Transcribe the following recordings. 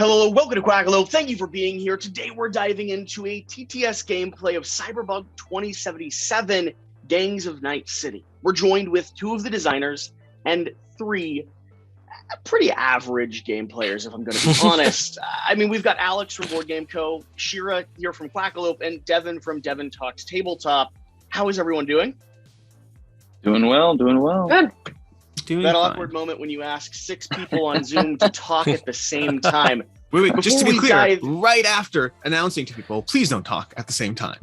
Hello, welcome to Quackalope. Thank you for being here. Today we're diving into a TTS gameplay of Cyberpunk 2077, Gangs of Night City. We're joined with two of the designers and three pretty average game players, if I'm going to be honest. I mean, we've got Alex from Board Game Co., Shira here from Quackalope, and Devin from Devin Talks Tabletop. How is everyone doing? Doing well. Good. Doing that fine. Awkward moment when you ask six people on Zoom to talk at the same time. Wait, just to be clear, dive... right after announcing to people, please don't talk at the same time.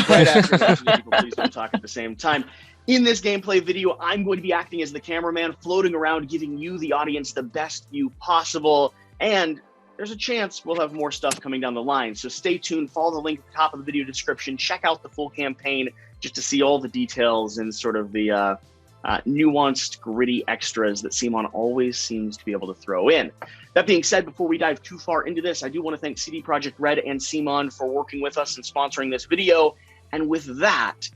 Right after announcing to people, please don't talk at the same time. In this gameplay video, I'm going to be acting as the cameraman, floating around, giving you, the audience, the best view possible. And there's a chance we'll have more stuff coming down the line. So stay tuned, follow the link at the top of the video description, check out the full campaign just to see all the details and sort of the nuanced, gritty extras that CMON always seems to be able to throw in. That being said, before we dive too far into this, I do want to thank CD Projekt Red and CMON for working with us and sponsoring this video. And with that,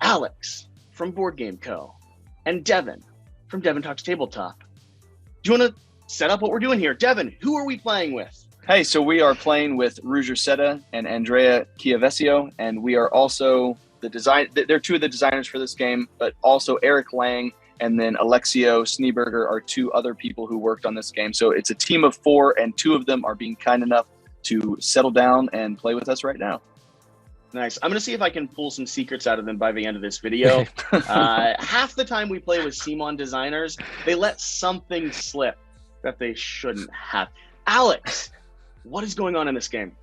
Alex from Board Game Co. and Devin from Devin Talks Tabletop. Do you want to set up what we're doing here? Devin, who are we playing with? Hey, so we are playing with Ruger Seta and Andrea Chiavesio, and we are also they're two of the designers for this game, but also Eric Lang and then Alexio Schneeberger are two other people who worked on this game. So it's a team of four, and two of them are being kind enough to settle down and play with us right now. Nice. I'm going to see if I can pull some secrets out of them by the end of this video. Half the time we play with CMON designers, they let something slip that they shouldn't have. Alex, what is going on in this game?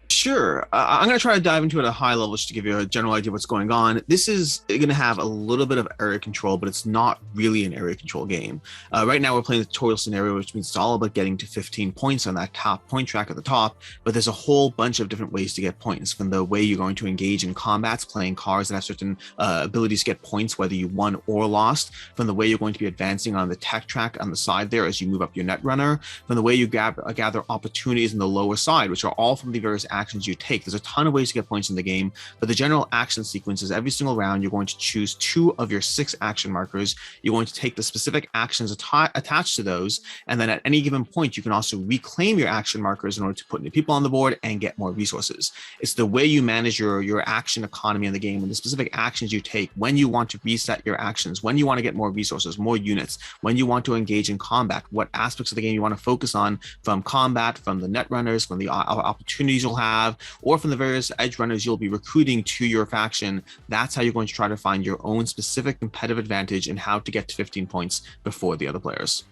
Sure. I'm going to try to dive into it at a high level just to give you a general idea of what's going on. This is going to have a little bit of area control, but it's not really an area control game. Right now, we're playing the tutorial scenario, which means it's all about getting to 15 points on that top point track at the top. But there's a whole bunch of different ways to get points, from the way you're going to engage in combats, playing cards that have certain abilities to get points, whether you won or lost, from the way you're going to be advancing on the tech track on the side there as you move up your net runner, from the way you gather opportunities in the lower side, which are all from the various actions you take. There's a ton of ways to get points in the game, but the general action sequence is every single round you're going to choose 2 of your 6 action markers. You're going to take the specific actions attached to those, and then at any given point you can also reclaim your action markers in order to put new people on the board and get more resources. It's the way you manage your action economy in the game, and the specific actions you take when you want to reset your actions, when you want to get more resources, more units, when you want to engage in combat, what aspects of the game you want to focus on, from combat, from the net runners, from the opportunities you'll have, or from the various edge runners you'll be recruiting to your faction. That's how you're going to try to find your own specific competitive advantage and how to get to 15 points before the other players.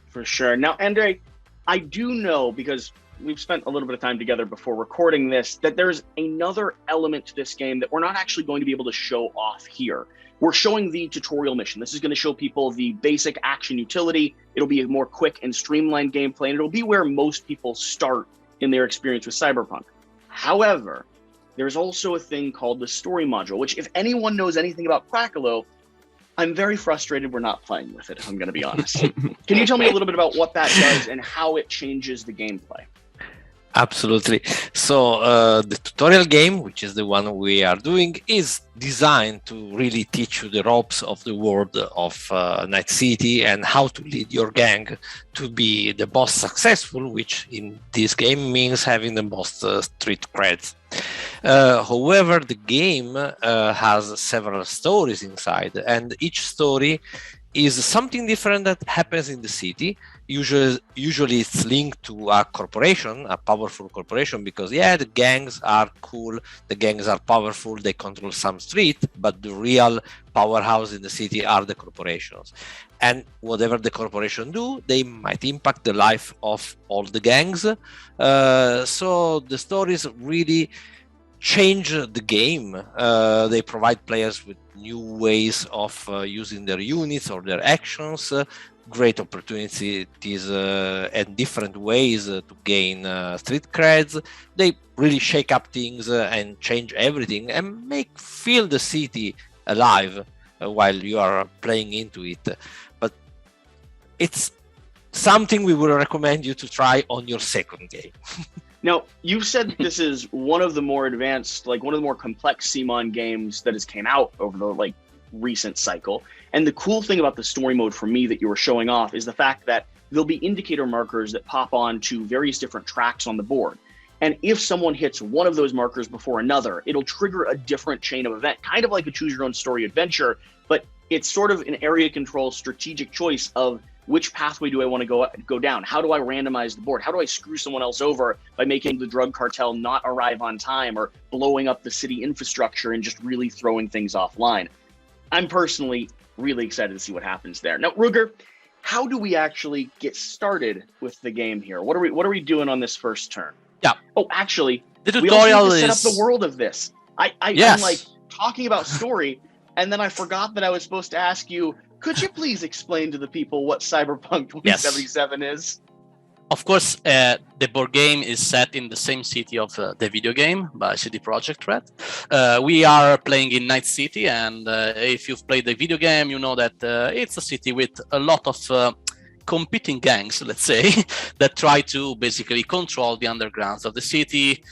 For sure. Now, Andre, I do know, because we've spent a little bit of time together before recording this, that there's another element to this game that we're not actually going to be able to show off here. We're showing the tutorial mission. This is going to show people the basic action utility. It'll be a more quick and streamlined gameplay, and it'll be where most people start in their experience with Cyberpunk. However, there's also a thing called the story module, which, if anyone knows anything about Quackalope, I'm very frustrated we're not playing with it, if I'm going to be honest. Can you tell me a little bit about what that does and how it changes the gameplay? Absolutely. So the tutorial game, which is the one we are doing, is designed to really teach you the ropes of the world of Night City and how to lead your gang to be the most successful, which in this game means having the most street creds. However, the game has several stories inside, and each story is something different that happens in the city. Usually it's linked to a corporation, a powerful corporation, because the gangs are cool, the gangs are powerful, they control some street, but the real powerhouse in the city are the corporations. And whatever the corporation do, they might impact the life of all the gangs. So the stories really change the game. They provide players with new ways of using their units or their actions, great opportunities and different ways to gain street creds. They really shake up things and change everything and feel the city alive while you are playing into it. But it's something we would recommend you to try on your second game. Now, you've said this is one of the more advanced, one of the more complex CMON games that has came out over the recent cycle. And the cool thing about the story mode for me that you were showing off is the fact that there'll be indicator markers that pop on to various different tracks on the board. And if someone hits one of those markers before another, it'll trigger a different chain of event, kind of like a choose your own story adventure, but it's sort of an area control strategic choice of which pathway do I want to go down? How do I randomize the board? How do I screw someone else over by making the drug cartel not arrive on time or blowing up the city infrastructure and just really throwing things offline? I'm personally really excited to see what happens there. Now, Ruger, how do we actually get started with the game here? What are we doing on this first turn? Yeah. Oh, actually, the tutorial tutorial we also need to is set up the world of this. Yes. I'm like talking about story, and then I forgot that I was supposed to ask you, could you please explain to the people what Cyberpunk 2077 is? Of course, the board game is set in the same city of the video game by CD Projekt Red. We are playing in Night City, and if you've played the video game, you know that it's a city with a lot of competing gangs, let's say, that try to basically control the undergrounds of the city,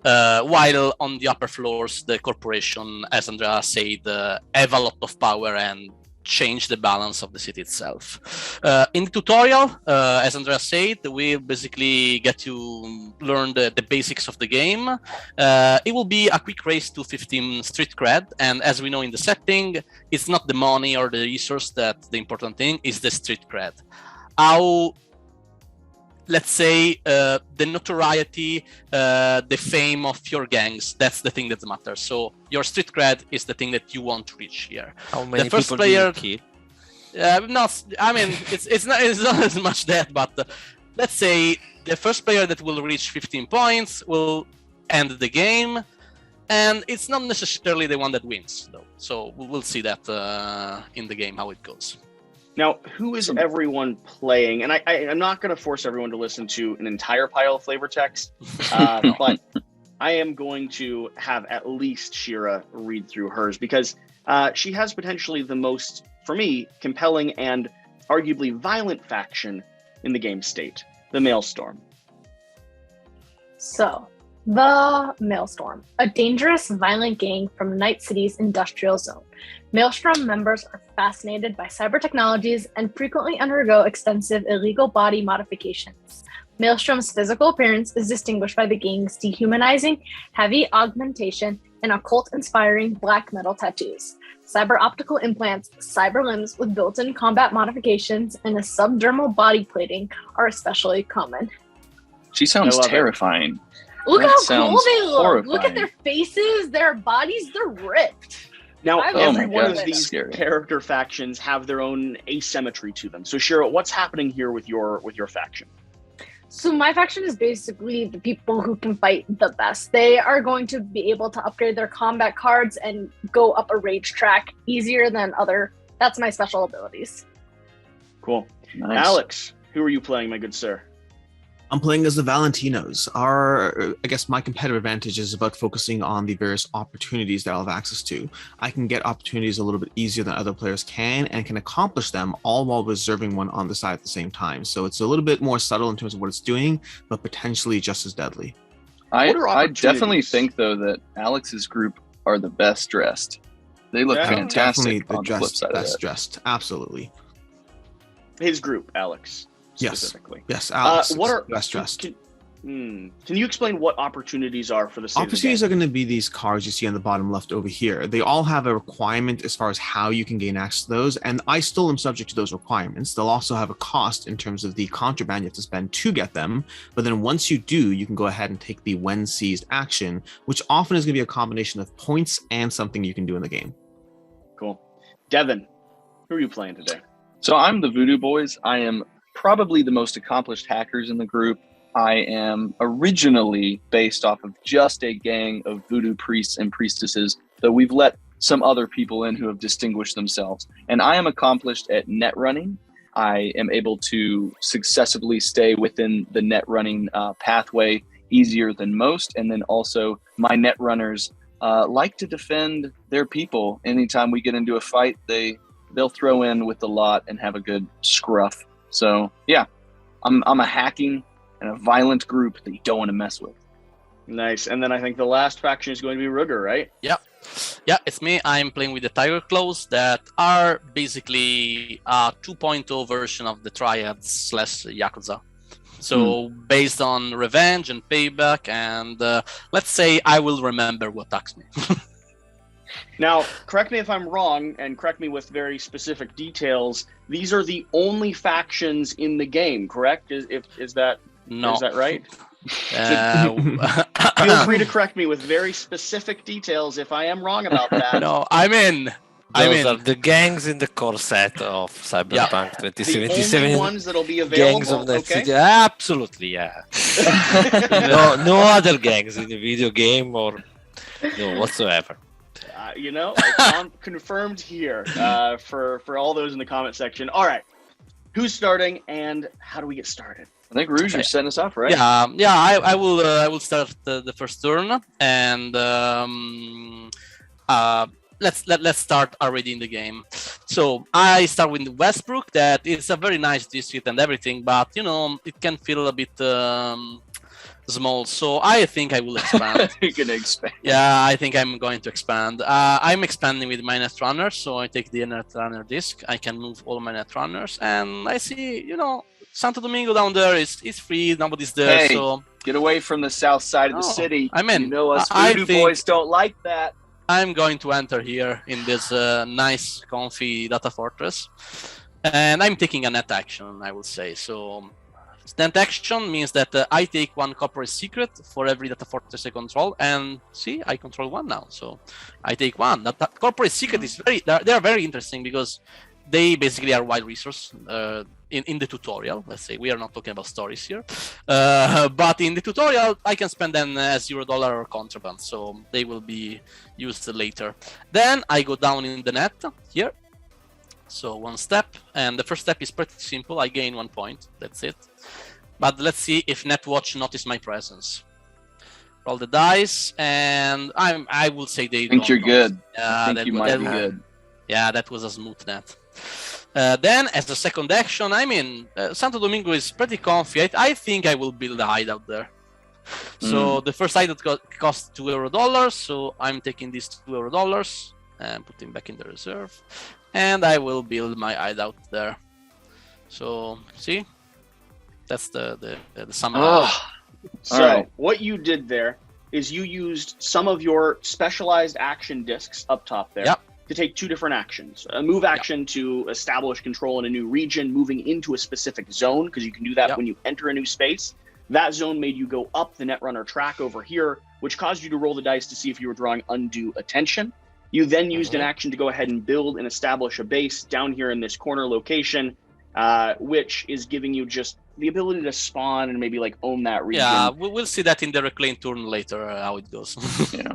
while on the upper floors, the corporation, as Andrea said, have a lot of power and change the balance of the city itself. In the tutorial, as Andrea said, we basically get to learn the basics of the game. It will be a quick race to 15 street cred, and as we know in the setting, it's not the money or the resource that the important thing is the street cred. How, let's say, the notoriety, the fame of your gangs, that's the thing that matters. So your street cred is the thing that you want to reach here. How many the first people player, do you kill? I mean, it's not as much that, but let's say the first player that will reach 15 points will end the game, and it's not necessarily the one that wins, though. So we'll see that in the game how it goes. Now, who is everyone playing? And I'm not going to force everyone to listen to an entire pile of flavor text, but I am going to have at least Shira read through hers because she has potentially the most, for me, compelling and arguably violent faction in the game state, the Maelstrom. So, the Maelstrom, a dangerous, violent gang from Night City's industrial zone. Maelstrom members are fascinated by cyber technologies and frequently undergo extensive illegal body modifications. Maelstrom's physical appearance is distinguished by the gang's dehumanizing, heavy augmentation, and occult-inspiring black metal tattoos. Cyber optical implants, cyber limbs with built-in combat modifications, and a subdermal body plating are especially common. She sounds terrifying. Look That how cool sounds they look. horrifying. Look at their faces, their bodies, they're ripped. Now, Oh every my one of goodness. these Scary. character factions have their own asymmetry to them. So, Shira, what's happening here with your faction? So my faction is basically the people who can fight the best. They are going to be able to upgrade their combat cards and go up a rage track easier than other. That's my special abilities. Cool. Nice. Alex, who are you playing, my good sir? I'm playing as the Valentinos. I guess my competitive advantage is about focusing on the various opportunities that I'll have access to. I can get opportunities a little bit easier than other players can and can accomplish them all while reserving one on the side at the same time. So it's a little bit more subtle in terms of what it's doing, but potentially just as deadly. I What are definitely opportunities? think, though, that Alex's group are the best dressed. They look Yeah. fantastic Definitely on the the flip side of best that. dressed. Absolutely. His group, Alex, Yes. specifically. Yes, Alex what are best dressed. Can you explain what opportunities are for the state Opportunities of are going to be these cards you see on the bottom left over here. They all have a requirement as far as how you can gain access to those, and I still am subject to those requirements. They'll also have a cost in terms of the contraband you have to spend to get them, but then once you do, you can go ahead and take the when seized action, which often is going to be a combination of points and something you can do in the game. the game? Cool. Devin, who are you playing today? So I'm the Voodoo Boys. I am probably the most accomplished hackers in the group. I am originally based off of just a gang of voodoo priests and priestesses, though we've let some other people in who have distinguished themselves. And I am accomplished at net running. I am able to successfully stay within the net running pathway easier than most. And then also my net runners like to defend their people. Anytime we get into a fight, they'll throw in with the lot and have a good scruff. So yeah, I'm a hacking and a violent group that you don't want to mess with. Nice. And then I think the last faction is going to be Ruger, right? Yeah, it's me. I'm playing with the Tiger Claws that are basically a 2.0 version of the Triads / Yakuza. So based on revenge and payback, and let's say I will remember what asked me. Now, correct me if I'm wrong, and correct me with very specific details. These are the only factions in the game, correct? Is that No. Is that right? Feel free to correct me with very specific details if I am wrong about that. No, I'm in. Those are the gangs in the core set of Cyberpunk The 2077. only ones that'll be available. Gangs of Night Okay. City. Absolutely, yeah. no other gangs in the video game or no whatsoever. Confirmed here for all those in the comment section. All right, who's starting and how do we get started? I think Ruger's setting us off, right? Yeah. I will start the first turn, and let's start already in the game. So I start with Westbrook. That is a very nice district and everything, but it can feel a bit small. So I think I will expand. You're gonna expand. Yeah, I think I'm going to expand. I'm expanding with my Netrunner, so I take the Netrunner disc. I can move all my Netrunners, and I see, Santo Domingo down there is free. Nobody's there, Hey, so get away from the south side of the city. I mean, us I voodoo think- boys don't like that. I'm going to enter here in this nice, comfy data fortress, and I'm taking a net action, I will say. So net action means that I take one corporate secret for every data fortress I control, and see, I control one now. So I take one. That corporate secret is they are very interesting because they basically are wild resource in the tutorial. Let's say we are not talking about stories here, but in the tutorial I can spend them as $0 or contraband, so they will be used later. Then I go down in the net here. So one step, and the first step is pretty simple. I gain 1 point. That's it. But let's see if Netwatch notice my presence. Roll the dice, and I will say they. I think you're good. Yeah, I think you might be good. Yeah, that was a smooth net. Then, as the second action, Santo Domingo is pretty comfy. I think I will build a hideout there. So the first hideout costs $2, so I'm taking these $2 and putting back in the reserve. And I will build my hideout there. So, see? That's the summary. So, what you did there is you used some of your specialized action discs up top there. Yep. To take two different actions. A move action to establish control in a new region, moving into a specific zone, because you can do that when you enter a new space. That zone made you go up the Netrunner track over here, which caused you to roll the dice to see if you were drawing undue attention. You then used an action to go ahead and build and establish a base down here in this corner location, which is giving you just the ability to spawn and maybe own that region. Yeah, we'll see that in the reclaim turn later, how it goes. Yeah.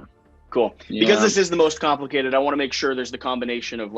Cool. Yeah. Because this is the most complicated, I want to make sure there's the combination of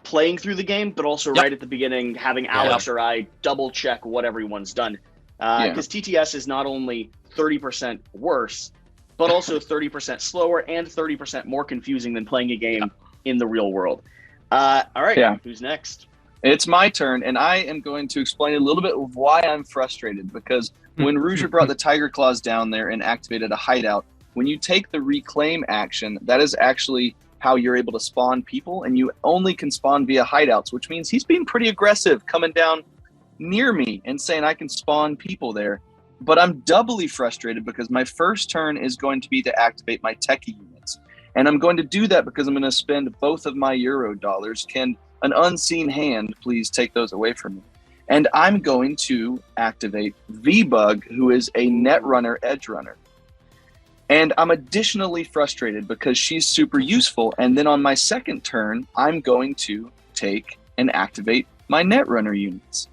playing through the game, but also right at the beginning, having Alex or I double check what everyone's done. Because TTS is not only 30% worse, but also 30% slower and 30% more confusing than playing a game in the real world. All right, who's next? It's my turn, and I am going to explain a little bit of why I'm frustrated, because when Ruger brought the Tiger Claws down there and activated a hideout, when you take the reclaim action, that is actually how you're able to spawn people, and you only can spawn via hideouts, which means he's being pretty aggressive coming down near me and saying I can spawn people there. But I'm doubly frustrated because my first turn is going to be to activate my techie units. And I'm going to do that because I'm going to spend both of my Euro dollars. Can an unseen hand please take those away from me? And I'm going to activate V-Bug, who is a Netrunner Edge Runner. And I'm additionally frustrated because she's super useful. And then on my second turn, I'm going to take and activate my Netrunner units.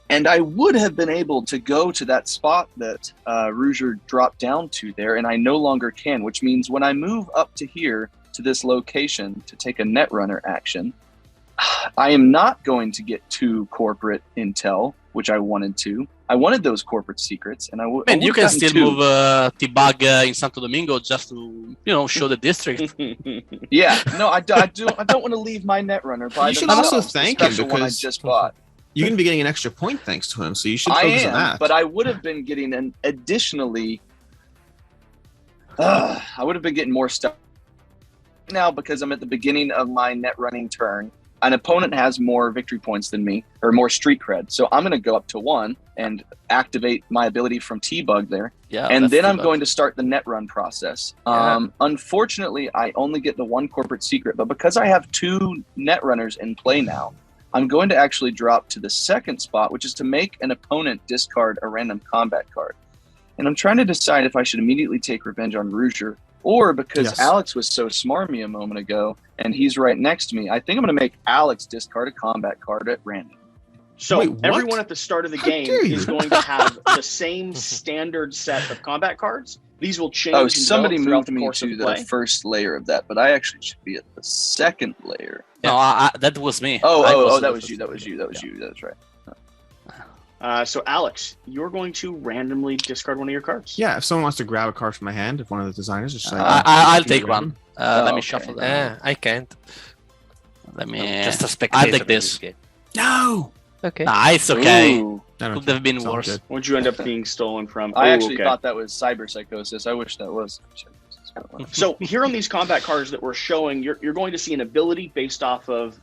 And I would have been able to go to that spot that Ruger dropped down to there, and I no longer can, which means when I move up to here, to this location, to take a Netrunner action, I am not going to get 2 corporate intel, which I wanted to. I wanted those corporate secrents, and And you can still move T-Bug in Santo Domingo just to, show the district. Yeah, no, I don't want to leave my Netrunner by You should themselves, also thank the him special one I because just bought. you're going to be getting an extra point thanks to him, so you should I focus on am, that. but I would have been getting an additionally I would have been getting more stuff now because I'm at the beginning of my net running turn. An opponent has more victory points than me, or more street cred. So I'm going to go up to 1 and activate my ability from T-Bug there. Yeah, and then I'm T-Bug. going to start the net run process. Yeah. Unfortunately, I only get the 1 corporate secret, but because I have 2 net runners in play now, I'm going to actually drop to the second spot, which is to make an opponent discard a random combat card. And I'm trying to decide if I should immediately take revenge on Rouger, or because Yes. Alex was so smarmy a moment ago and he's right next to me, I think I'm going to make Alex discard a combat card at random. So Wait, what? everyone at the start of the How game dare you? is going to have the same standard set of combat cards. These will change. Oh, and somebody develop throughout moved the me course to of the play. first layer of that, but I actually should be at the second layer. No, that was me. Oh, I oh, was that the was first you. That was one. you. That was you. That's right. So Alex, you're going to randomly discard one of your cards. Yeah, if someone wants to grab a card from my hand, if one of the designers is like, I'll take one. Let Oh, me okay. shuffle them. I can't. Let me. I'm just a spectator. I'll take in this. game. No. Okay. Nah, it's okay. Ooh. I don't Could have been It's all worse. good. What'd you end up being stolen from? I Oh, actually okay. thought that was cyber psychosis. I wish that was. So here on these combat cards that we're showing, you're going to see an ability based off of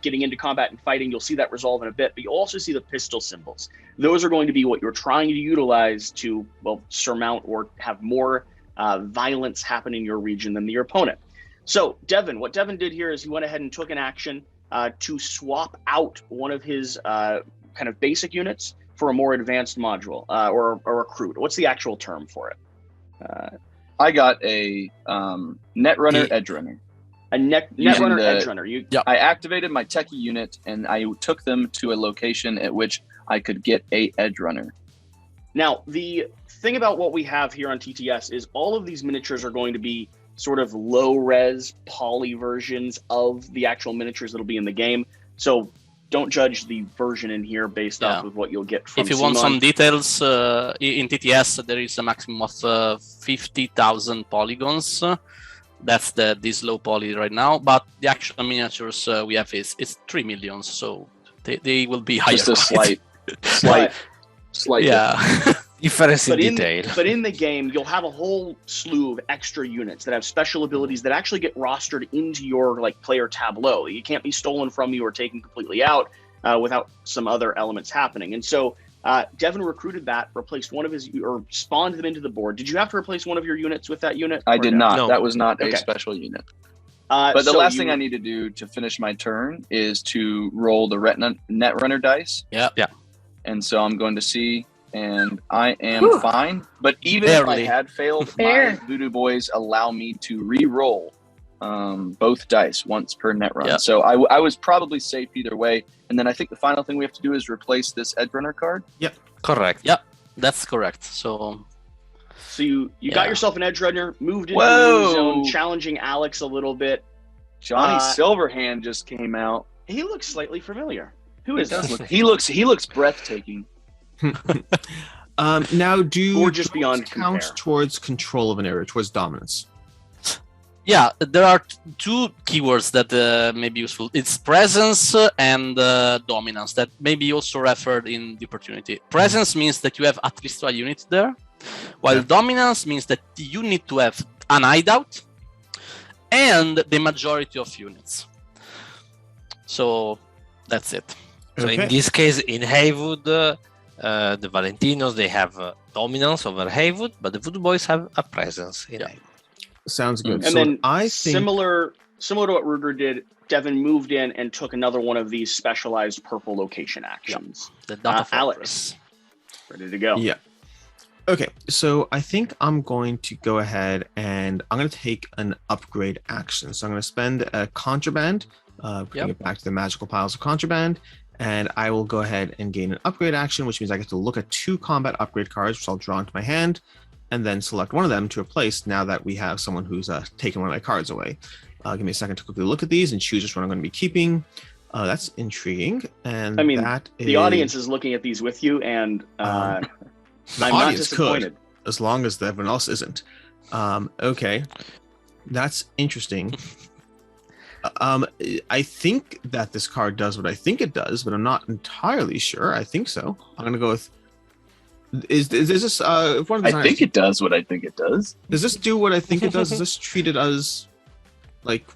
getting into combat and fighting. You'll see that resolve in a bit, but you'll also see the pistol symbols. Those are going to be what you're trying to utilize to, well, surmount or have more violence happen in your region than your opponent. So Devin, what Devin did here is he went ahead and took an action to swap out one of his kind of basic units for a more advanced module or a recruit. What's the actual term for it? I got a net runner, Yeah. edge runner. A net Using runner, the- edge runner. You I activated my techie unit and I took them to a location at which I could get a edge runner. Now, the thing about what we have here on TTS is all of these miniatures are going to be sort of low-res poly versions of the actual miniatures that'll be in the game. So don't judge the version in here based off Yeah. of what you'll get from If you want CMON. some details, in TTS there is a maximum of 50,000 polygons. That's this low poly right now. But the actual miniatures we have is 3 million, so they will be higher. Just a quality. slight. Yeah. Difference in But in, detail. but in the game, you'll have a whole slew of extra units that have special abilities that actually get rostered into your player tableau. You can't be stolen from you or taken completely out without some other elements happening. And so Devin recruited that, replaced one of his, or spawned them into the board. Did you have to replace one of your units with that unit? I or did no? not. No. That was not Okay. a special unit. But the so last you- thing I need to do to finish my turn is to roll the net runner dice. Yeah. And so I'm going to see, and I am Whew. fine. But even Barely. if I had failed, my Fair. Voodoo Boys allow me to re-roll both dice once per net run. Yeah. So I was probably safe either way. And then I think the final thing we have to do is replace this edge runner card. Correct. Yeah. That's correct. So So you got Yeah. yourself an edge runner, moved into Whoa. the zone, challenging Alex a little bit. Johnny Uh, Silverhand just came out. He looks slightly familiar. Who is Does this? look- he looks breathtaking. Now, do Gorgeous beyond count compare. towards control of an area, towards dominance? yeah, there are two keywords that may be useful. It's presence and dominance that may be also referred in the opportunity. Presence means that you have at least a unit there, while Yeah. dominance means that you need to have an hideout and the majority of units. So that's it. So in this case, in Haywood, the Valentinos, they have dominance over Haywood, but the Voodoo Boys have a presence in Yeah. Haywood. Sounds good. And so then I think similar to what Ruger did, Devin moved in and took another one of these specialized purple location actions. The data Alex. fortress. Ready to go. Yeah. Okay, so I think I'm going to go ahead and I'm going to take an upgrade action. So I'm going to spend a contraband, bring it back to the magical piles of contraband, and I will go ahead and gain an upgrade action, which means I get to look at 2 combat upgrade cards, which I'll draw into my hand, and then select one of them to replace now that we have someone who's taken one of my cards away. Give me a second to quickly look at these and choose which one I'm going to be keeping. That's intriguing. And I mean, that The audience is looking at these with you, and the I'm not audience disappointed. could, as long as everyone else isn't. Okay, that's interesting. I think that this card does what I think it does, but I'm not entirely sure. I think so. I'm gonna go with Is this if one of the I designers, think it does what I think it does. does this do what I think it does? Does this treat it as like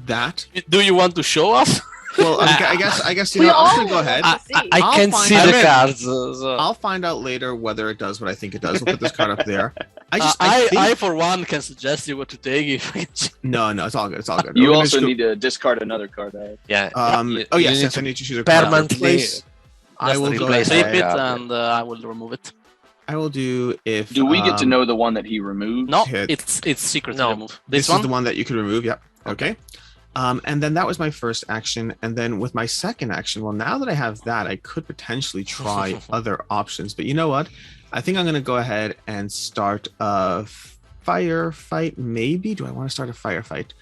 that? Do you want to show us? Well, I guess you We know. I'm all gonna go ahead. want to see. I I'll can find see out. the cards. So. I'll find out later whether it does what I think it does. We'll put this card up there. I I think for one can suggest you what to take if I can. no, it's all good. It's all good. You We're gonna also just need to discard another card. Yeah. oh you yes, need yes, to I need to choose a card to permanently replace. I will go replace ahead. Flip it Yeah. and I will remove it. I will do if. Do we get to know the one that he removed? No, hit. it's secretly No. removed. This This one. is the one that you could remove. Yep. Okay. And then that was my first action. And then with my second action, well, now that I have that, I could potentially try other options. But you know what? I think I'm going to go ahead and start a firefight. Maybe. Do I want to start a firefight?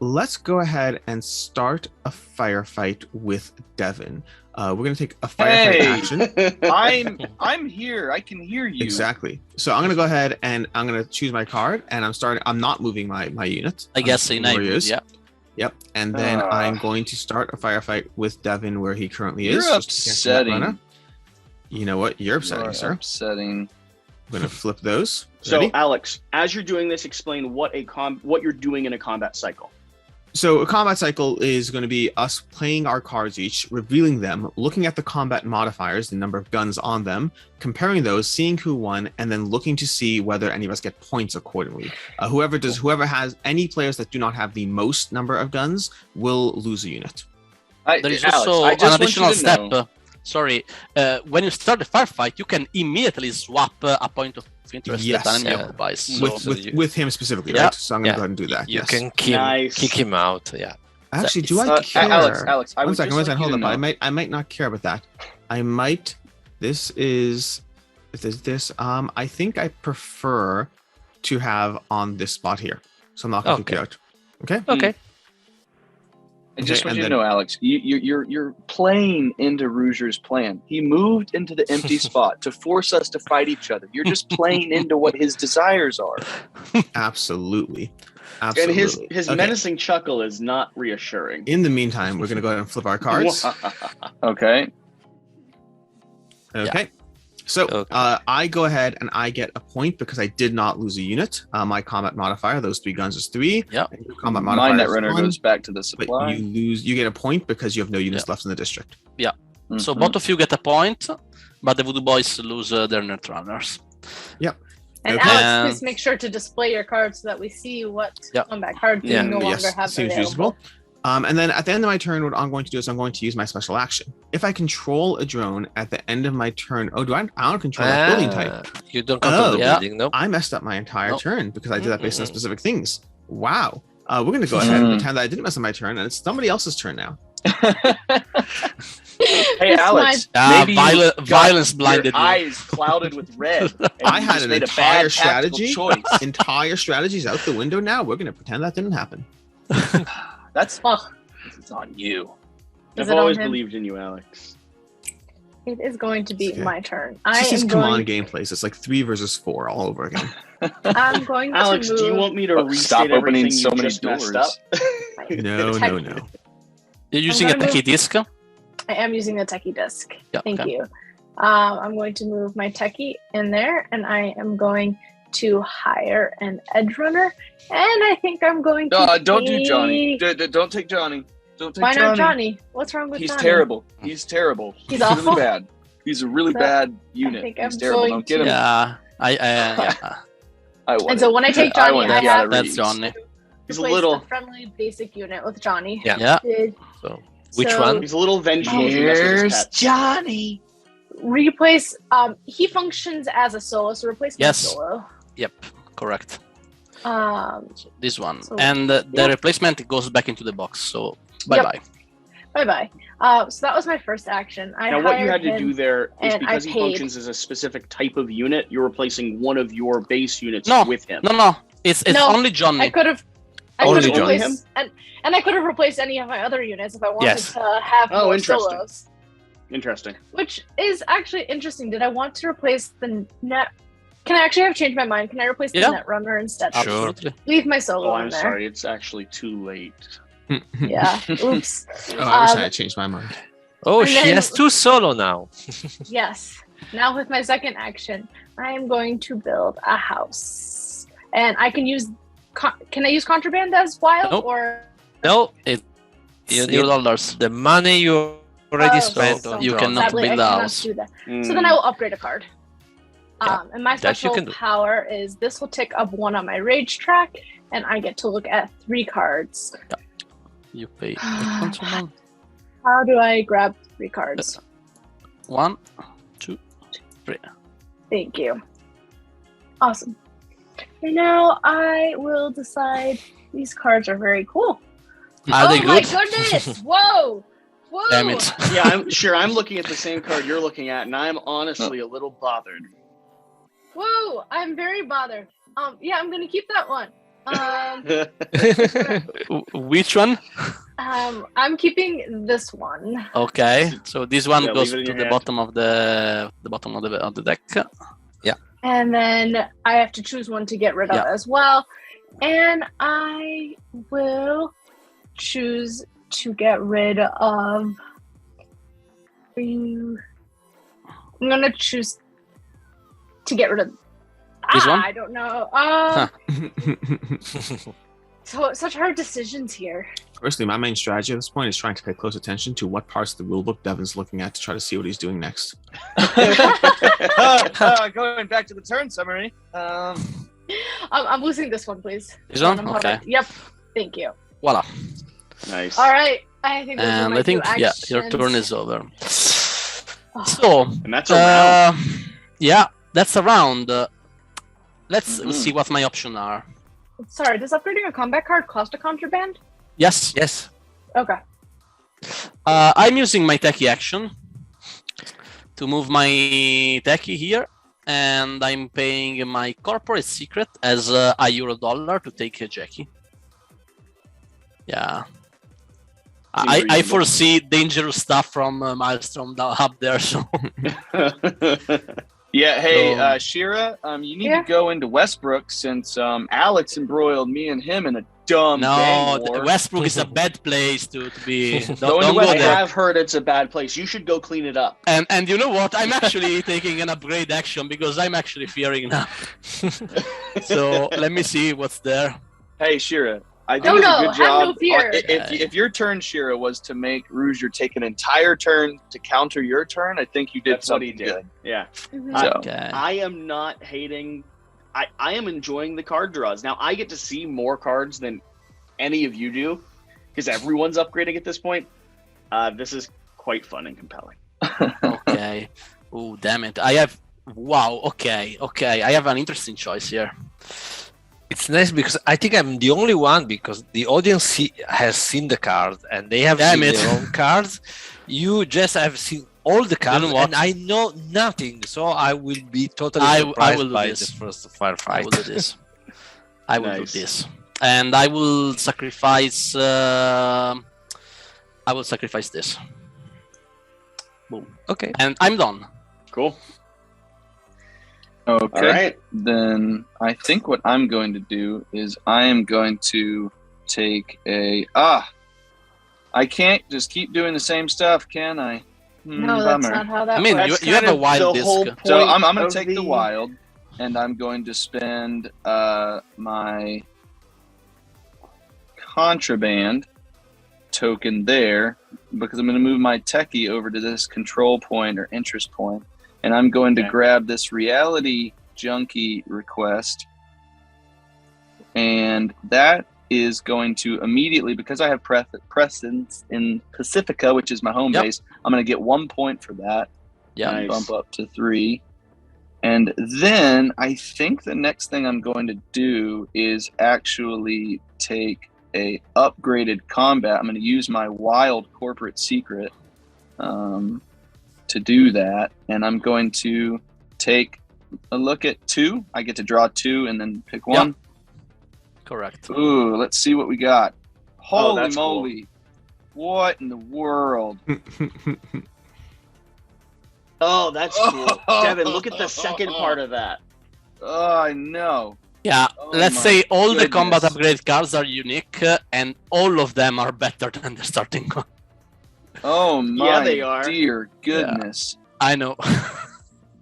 Let's go ahead and start a firefight with Devin. We're going to take a firefight action. I'm here. I can hear you. Exactly. So I'm gonna go ahead and I'm gonna choose my card, and I'm not moving my unit. I guess I'm in where he neighborhood, is. yeah. Yep. And then I'm going to start a firefight with Devin where he currently is. You're just against that runner. upsetting. You know what? You're upsetting, You're sir. upsetting. I'm gonna flip those. So, Ready? Alex, as you're doing this, explain what you're doing in a combat cycle. So a combat cycle is going to be us playing our cards each, revealing them, looking at the combat modifiers, the number of guns on them, comparing those, seeing who won, and then looking to see whether any of us get points accordingly. Whoever has any players that do not have the most number of guns will lose a unit. There is Alex, also I an just want you additional to step. know- When you start the firefight, you can immediately swap a point of interest Yes. that enemy Yeah. occupies. So- With him specifically, Yeah. right? So I'm gonna Yeah. go ahead and do that. You yes. can Nice. kick him out. Yeah. Actually, do it's- I care? Alex, I One would second, just one second, like hold you on. to But know- I might not care about that. I might. This is. If there's this, I think I prefer to have on this spot here. So I'm not going to Okay. kick out. Okay. Okay. I just Okay, want and you to then- know, Alex, you're playing into Ruger's plan. He moved into the empty spot to force us to fight each other. You're just playing into what his desires are. Absolutely. And Absolutely. his Okay. menacing chuckle is not reassuring. In the meantime, we're going to go ahead and flip our cards. Okay. Okay. So Okay. I go ahead and I get a point because I did not lose a unit. My combat modifier, those 3 guns is 3. Yep. And your combat My modifier net is runner 1, goes back to the but supply. you get a point because you have no units left in the district. So Mhm. both of you get a point, but the Voodoo Boys lose their net runners. And Okay. Alex, please make sure to display your cards so that we see what Yeah. combat cards Yeah. you no longer Yes, have seems available. usable. And then at the end of my turn, what I'm going to do is I'm going to use my special action. If I control a drone at the end of my turn, I don't control that building type. You don't control the yeah. building, no? I messed up my entire Nope. turn because I did that based on Mm-mm. specific things. Wow. We're going to go ahead and Mm. pretend that I didn't mess up my turn, and it's somebody else's turn now. Hey, It's Alex, maybe you got Violence blinded your you. eyes clouded with red. and I you had just an made a entire bad tactical strategy. choice. Entire strategy's out the window now. We're going to pretend that didn't happen. That's Well, it's on you. Is I've it on always him? believed in you, Alex. it is going to be Okay. my turn. It's just am come on going, gameplays. It's like 3 versus 4 all over again. I'm going to Alex, move. do you want me to Oh, restate stop opening everything so you many just messed doors. up? No, no, Tech- no. You're using a gonna techie disc. I am using the techie disc. Yeah, Thank okay. you. I'm going to move my techie in there, and I am going to hire an edge runner. And I think I'm going to. Don't do take- Johnny. Don't take Johnny. Don't take Why Johnny. not Johnny? What's wrong with He's Johnny? terrible. He's terrible. He's really awful? bad. He's a really So, bad unit. think He's I'm terrible. going Don't get him. Yeah, yeah. I want And so it. when I take I Johnny, want I Keanu have That's Reeves. Johnny. He's a replace little- the friendly basic unit with Johnny. Yeah. Yeah. So, which So- one? He's a little vengeful. if you mess with his Here's pets. Johnny. Replace. He functions as a solo, so replace my Yes. solo. Yep, correct. So This one. So- And the yeah. replacement goes back into the box. So bye-bye. bye bye. So that was my first action. I Now, what you had hired to do him- there is and because I he paid. functions as a specific type of unit, you're replacing one of your base units No, with him. No. It's No, only I Johnny. could have. I Only could have Johnny. replaced and I could have replaced any of my other units if I wanted Yes. to have Oh, more interesting. solos. Interesting. Which is actually interesting. Did I want to replace the net? Can I actually have changed my mind? Can I replace Yeah. the net runner instead? Sure. Absolutely. Leave my solo Oh, in I'm there. sorry. It's actually too late. Yeah. Oops. Oh, I wish I Um, had changed my mind. Oh, And she then- has 2 solo now. Yes. Now with my second action, I am going to build a house, and I can use. Can I use contraband as wild Nope. or? No, it's You $0. need the money you already Oh, spent so on you drawing. cannot sadly, I build a cannot house. do that. Mm. So then I will upgrade a card. Yeah, And my that you special can do. power is this will tick up 1 on my rage track, and I get to look at 3 cards. You pay the contraband. How do I grab 3 cards? 1, 2, 3. Thank you. Awesome. And now I will decide these cards are very cool. Are they Oh my good? goodness! Whoa! Whoa! Damn it. Yeah, I'm sure. I'm looking at the same card you're looking at, and I'm honestly a little bothered. Whoa! I'm very bothered. Yeah, I'm gonna keep that one. Which one? I'm keeping this one. Okay, so this one Yeah, goes leave it in to your the hand. bottom of the deck. And then I have to choose one to get rid of Yeah. as well. And I will choose to get rid of. I'm gonna choose to get rid of. This one? I don't know. So such hard decisions here. Personally, my main strategy at this point is trying to pay close attention to what parts of the rulebook Devin's looking at to try to see what he's doing next. Going back to the turn summary. I'm losing this one, please. This one? I'm Okay. holding- Yep. Thank you. Voila. Nice. All right. I think those are And my I think, two yeah, your actions. turn is over. Oh. So, And that's a round. yeah, that's a round. Let's Mhm. see what my options are. Sorry, does upgrading a combat card cost a contraband? Yes. Yes. Okay. I'm using my techie action to move my techie here, and I'm paying my corporate secret as a $1 to take a Jackie. Yeah. Seems I reasonable. foresee dangerous stuff from Maelstrom up there, so Yeah, hey, So- Shira, you need Yeah? to go into Westbrook since Alex embroiled me and him in a dumb no, gang war. Westbrook is a bad place to be. Go Don't into go I Westbrook. there. have heard it's a bad place. You should go clean it up. And you know what? I'm actually taking an upgrade action because I'm actually fearing now. So let me see what's there. Hey, Shira, I think No, it's no, a good have job. no fear. If your turn, Shira, was to make Rouge take an entire turn to counter your turn, I think you did That's what he something did. good. Yeah. Mhm. So, Okay. I am not hating. I am enjoying the card draws. Now I get to see more cards than any of you do because everyone's upgrading at this point. This is quite fun and compelling. Okay. Oh, damn it. I have. Wow. Okay. Okay. I have an interesting choice here. It's nice because I think I'm the only one because the audience has seen the card and they have Damn seen it. their own cards. You just have seen all the cards know what? and I know nothing, so I will be totally I surprised will do by this. the first I firefight. will do this. I will Nice. do this. And I will sacrifice. I will sacrifice this. Boom. Okay. And I'm done. Cool. Okay. All right. Then I think what I'm going to do is I am going to take a I can't just keep doing the same stuff, can I? No, that's Bummer. not how that I mean, works. That's you have kind a of wild the whole disc. So point I'm going of to take the wild, and I'm going to spend my contraband token there because I'm going to move my techie over to this control point or interest point, and I'm going to Okay. grab this reality junkie request, and that is going to immediately, because I have presence in Pacifica, which is my home Yep. base, I'm going to get 1 point for that. Yeah. Nice. Bump up to 3. And then I think the next thing I'm going to do is actually take a upgraded combat. I'm going to use my wild corporate secret to do that. And I'm going to take a look at 2. I get to draw 2 and then pick 1. Correct. Ooh, let's see what we got. Holy that's cool. moly. What in the world? Oh, that's cool. Devin, look at the second part of that. Oh, I know. Yeah. Oh Let's my say all the combat goodness. upgrade cards are unique, and all of them are better than the starting one. Oh my they are. dear goodness. I know.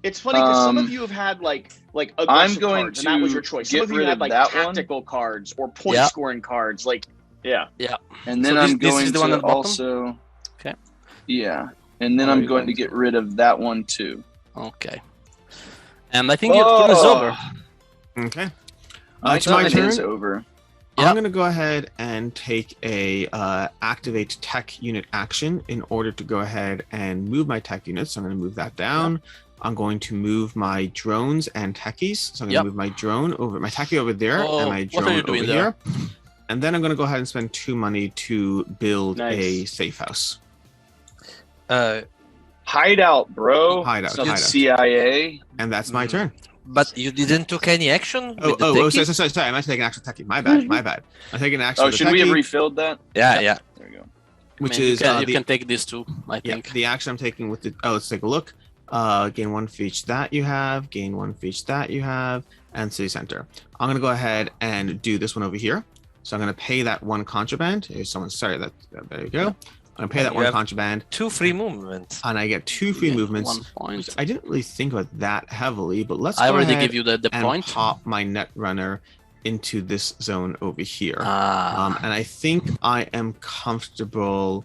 It's funny because some of you have had like aggressive I'm going cards, and that was to your choice. Some get of you rid had of like that one. tactical cards or point Yeah. scoring cards. Like, yeah. And then So I'm this going is the one to at the bottom? also. Okay. Yeah. And then What are I'm you going going to get to? rid of that one too. Okay. And I think your turn is over. Okay. My It's my turn is turn. over. Yeah. I'm going to go ahead and take a activate tech unit action in order to go ahead and move my tech units. So I'm going to move that down. I'm going to move my drones and techies. So I'm going to move my drone over, my techie over there, and my what are you drone doing over there? here. And then I'm going to go ahead and spend 2 money to build a Nice. safe house. Hideout, bro. Hideout, Some hideout. CIA. And that's my turn. But you didn't took any action with the Oh, techie? sorry. I meant to take an actual techie. My bad. I'm taking an action. Oh, with the should we have techie, refilled that? Yeah. There we go. which I mean, is you can take this too, I think. the action I'm taking with the. Oh, let's take a look. Gain 1 for each that you have. Gain 1 for each that you have. And city center. I'm gonna go ahead and do this one over here. So I'm gonna pay that 1 contraband. Here's someone. Sorry, there you go. I'm gonna pay that You 1 have contraband, 2 free movements. and I get 2 free Yeah, movements. 1 point. Which I didn't really think about that heavily, but let's I go already ahead give you the and point. pop my net runner into this zone over here. Ah. And I think I am comfortable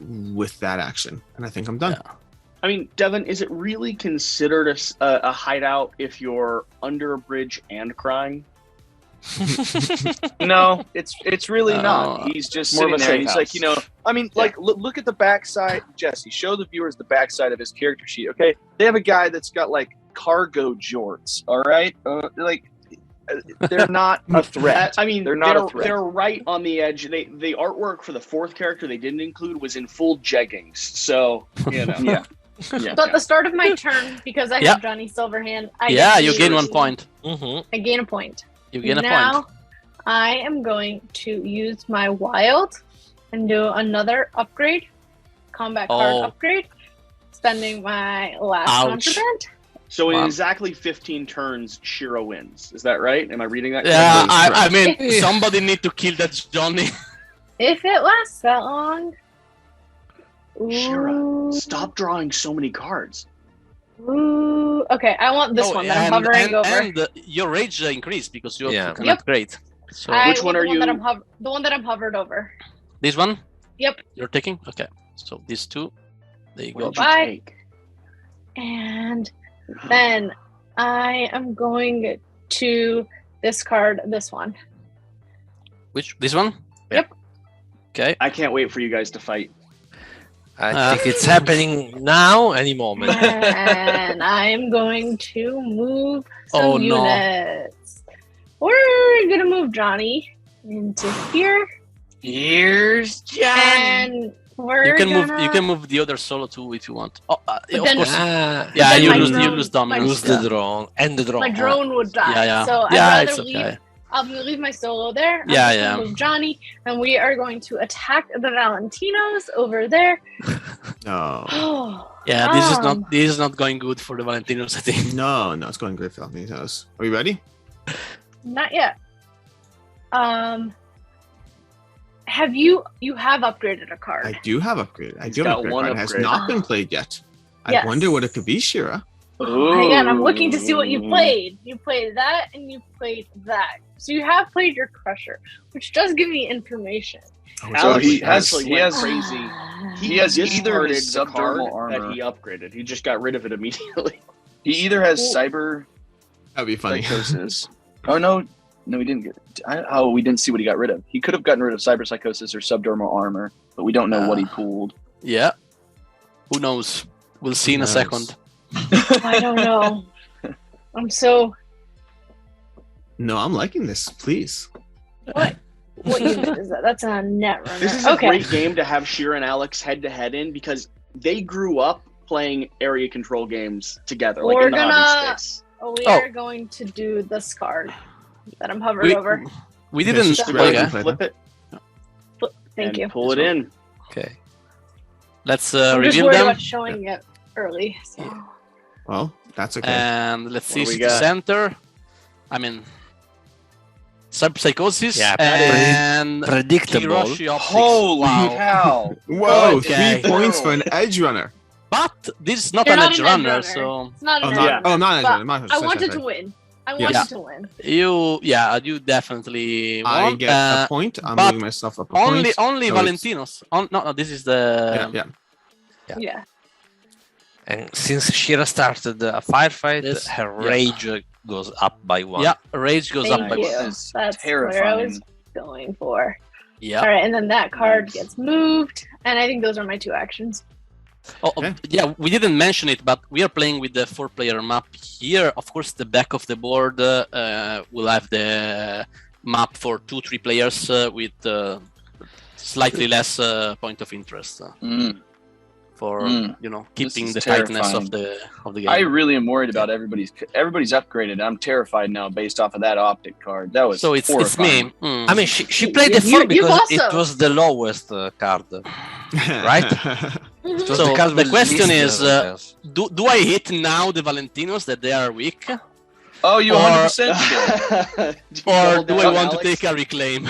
with that action, and I think I'm done. Yeah. I mean, Devin, is it really considered a hideout if you're under a bridge and crying? No, it's really No. not. He's just More of sitting a there. And safe he's like, house. I mean, like, look at the backside. Jesse, show the viewers the backside of his character sheet. Okay, they have a guy that's got like cargo jorts. All right, they're not a threat. I mean, they're not a threat. They're right on the edge. The artwork for the 4th character they didn't include was in full jeggings. So, you know. Yeah. Yeah. So at the start of my turn, because I have Johnny Silverhand, You gain 1 point. I gain a point. You gain a Now, point. I am going to use my wild and do another upgrade, combat card upgrade, spending my last contraband. So in exactly 15 turns, Shira wins. Is that right? Am I reading that Yeah, correctly? I mean, somebody need to kill that Johnny. If it lasts that long. Shira, Ooh. stop drawing so many cards. Ooh. Okay, I want this one that I'm hovering over. And your rage increased because you can upgrade. So which one are you? The one that I'm hovered over. This one? Yep. You're taking? Okay. So these 2, there you go. Bye. And then I am going to discard this one. Which? This one? Yep. Okay. I can't wait for you guys to fight. I think it's happening now, any moment. And I'm going to move some no. units. We're gonna move Johnny into here. Here's Johnny. And we're You gonna... can move the other solo too if you want. Oh, of then- course. Ah, Yeah, then you my lose drone- dominance. lose the drone and the drone. My drone would die. Yeah. So I'd Yeah, rather it's leave. okay. I'm gonna leave my solo there. I'm Yeah, just gonna move Johnny, and we are going to attack the Valentinos over there. No. Yeah, this is not going good for the Valentinos, I think. No, it's going great for Valentino's. Are you ready? Not yet. Have you have upgraded a card? I do have upgraded. I He's do have got upgraded. one It has upgrade. not been played yet. Yes. I wonder what it could be, Shira. Again, I'm looking to see what you played. You played that, and you played that. So you have played your Crusher, which does give me information. Oh, So Alex he has- actually he went has- crazy. He has either discarded his the card subdermal armor. that he upgraded. He just got rid of it immediately. He either has cyber That'd be funny. psychosis. Oh no, we didn't get. We didn't see what he got rid of. He could have gotten rid of cyber psychosis or subdermal armor, but we don't know what he pulled. Yeah. Who knows? We'll see in a second. I don't know. I'm so. No, I'm liking this. Please. What unit is that? That's a net runner. This is a great game to have Shira and Alex head to head in because they grew up playing area control games together, like We're in the hobby space. We are going to do this card that I'm hovered over. We didn't Just play grab it. it. Flip it. Thank and you. Pull it in. Okay. Let's I'm just reveal worried them. about showing it early. So. Well, that's okay. And let's see What do we city got? center. I mean, Psychosis Yeah, and predictable. Hiroshi Optics. Holy Wow. cow! Whoa, Okay. 3 points for an edge runner. But this is not You're an not edge an edge runner, runner. so It's not Oh, an not, edge oh, not an edge but runner. Not, I sorry, wanted sorry. to win. I Yes. wanted to win. you definitely I won. get a point. I'm but moving myself up a point. Only So Valentinos. No, this is the Yeah. Yeah. And since Shira started a firefight, Yes. her rage goes up by 1. Yeah, rage goes Thank up by you. one. This is That's where I terrifying. was going for. Yeah. All right, and then that card Nice. gets moved, and I think those are my 2 actions. Okay. Yeah, we didn't mention it, but we are playing with the 4-player map here. Of course, the back of the board will have the map for 2-3 players with slightly less point of interest for keeping is the tightness of terrifying. the game. I really am worried about everybody's upgraded. I'm terrified now based off of that optic card. That was So it's horrifying. me. Mm. I mean, she played the You- 4 you've because also- it was the lowest card. Right? It was So card the with question least is, relevance. do I hit now the Valentinos that they are weak, Oh, you Or- 100% did. or do I want to take a reclaim?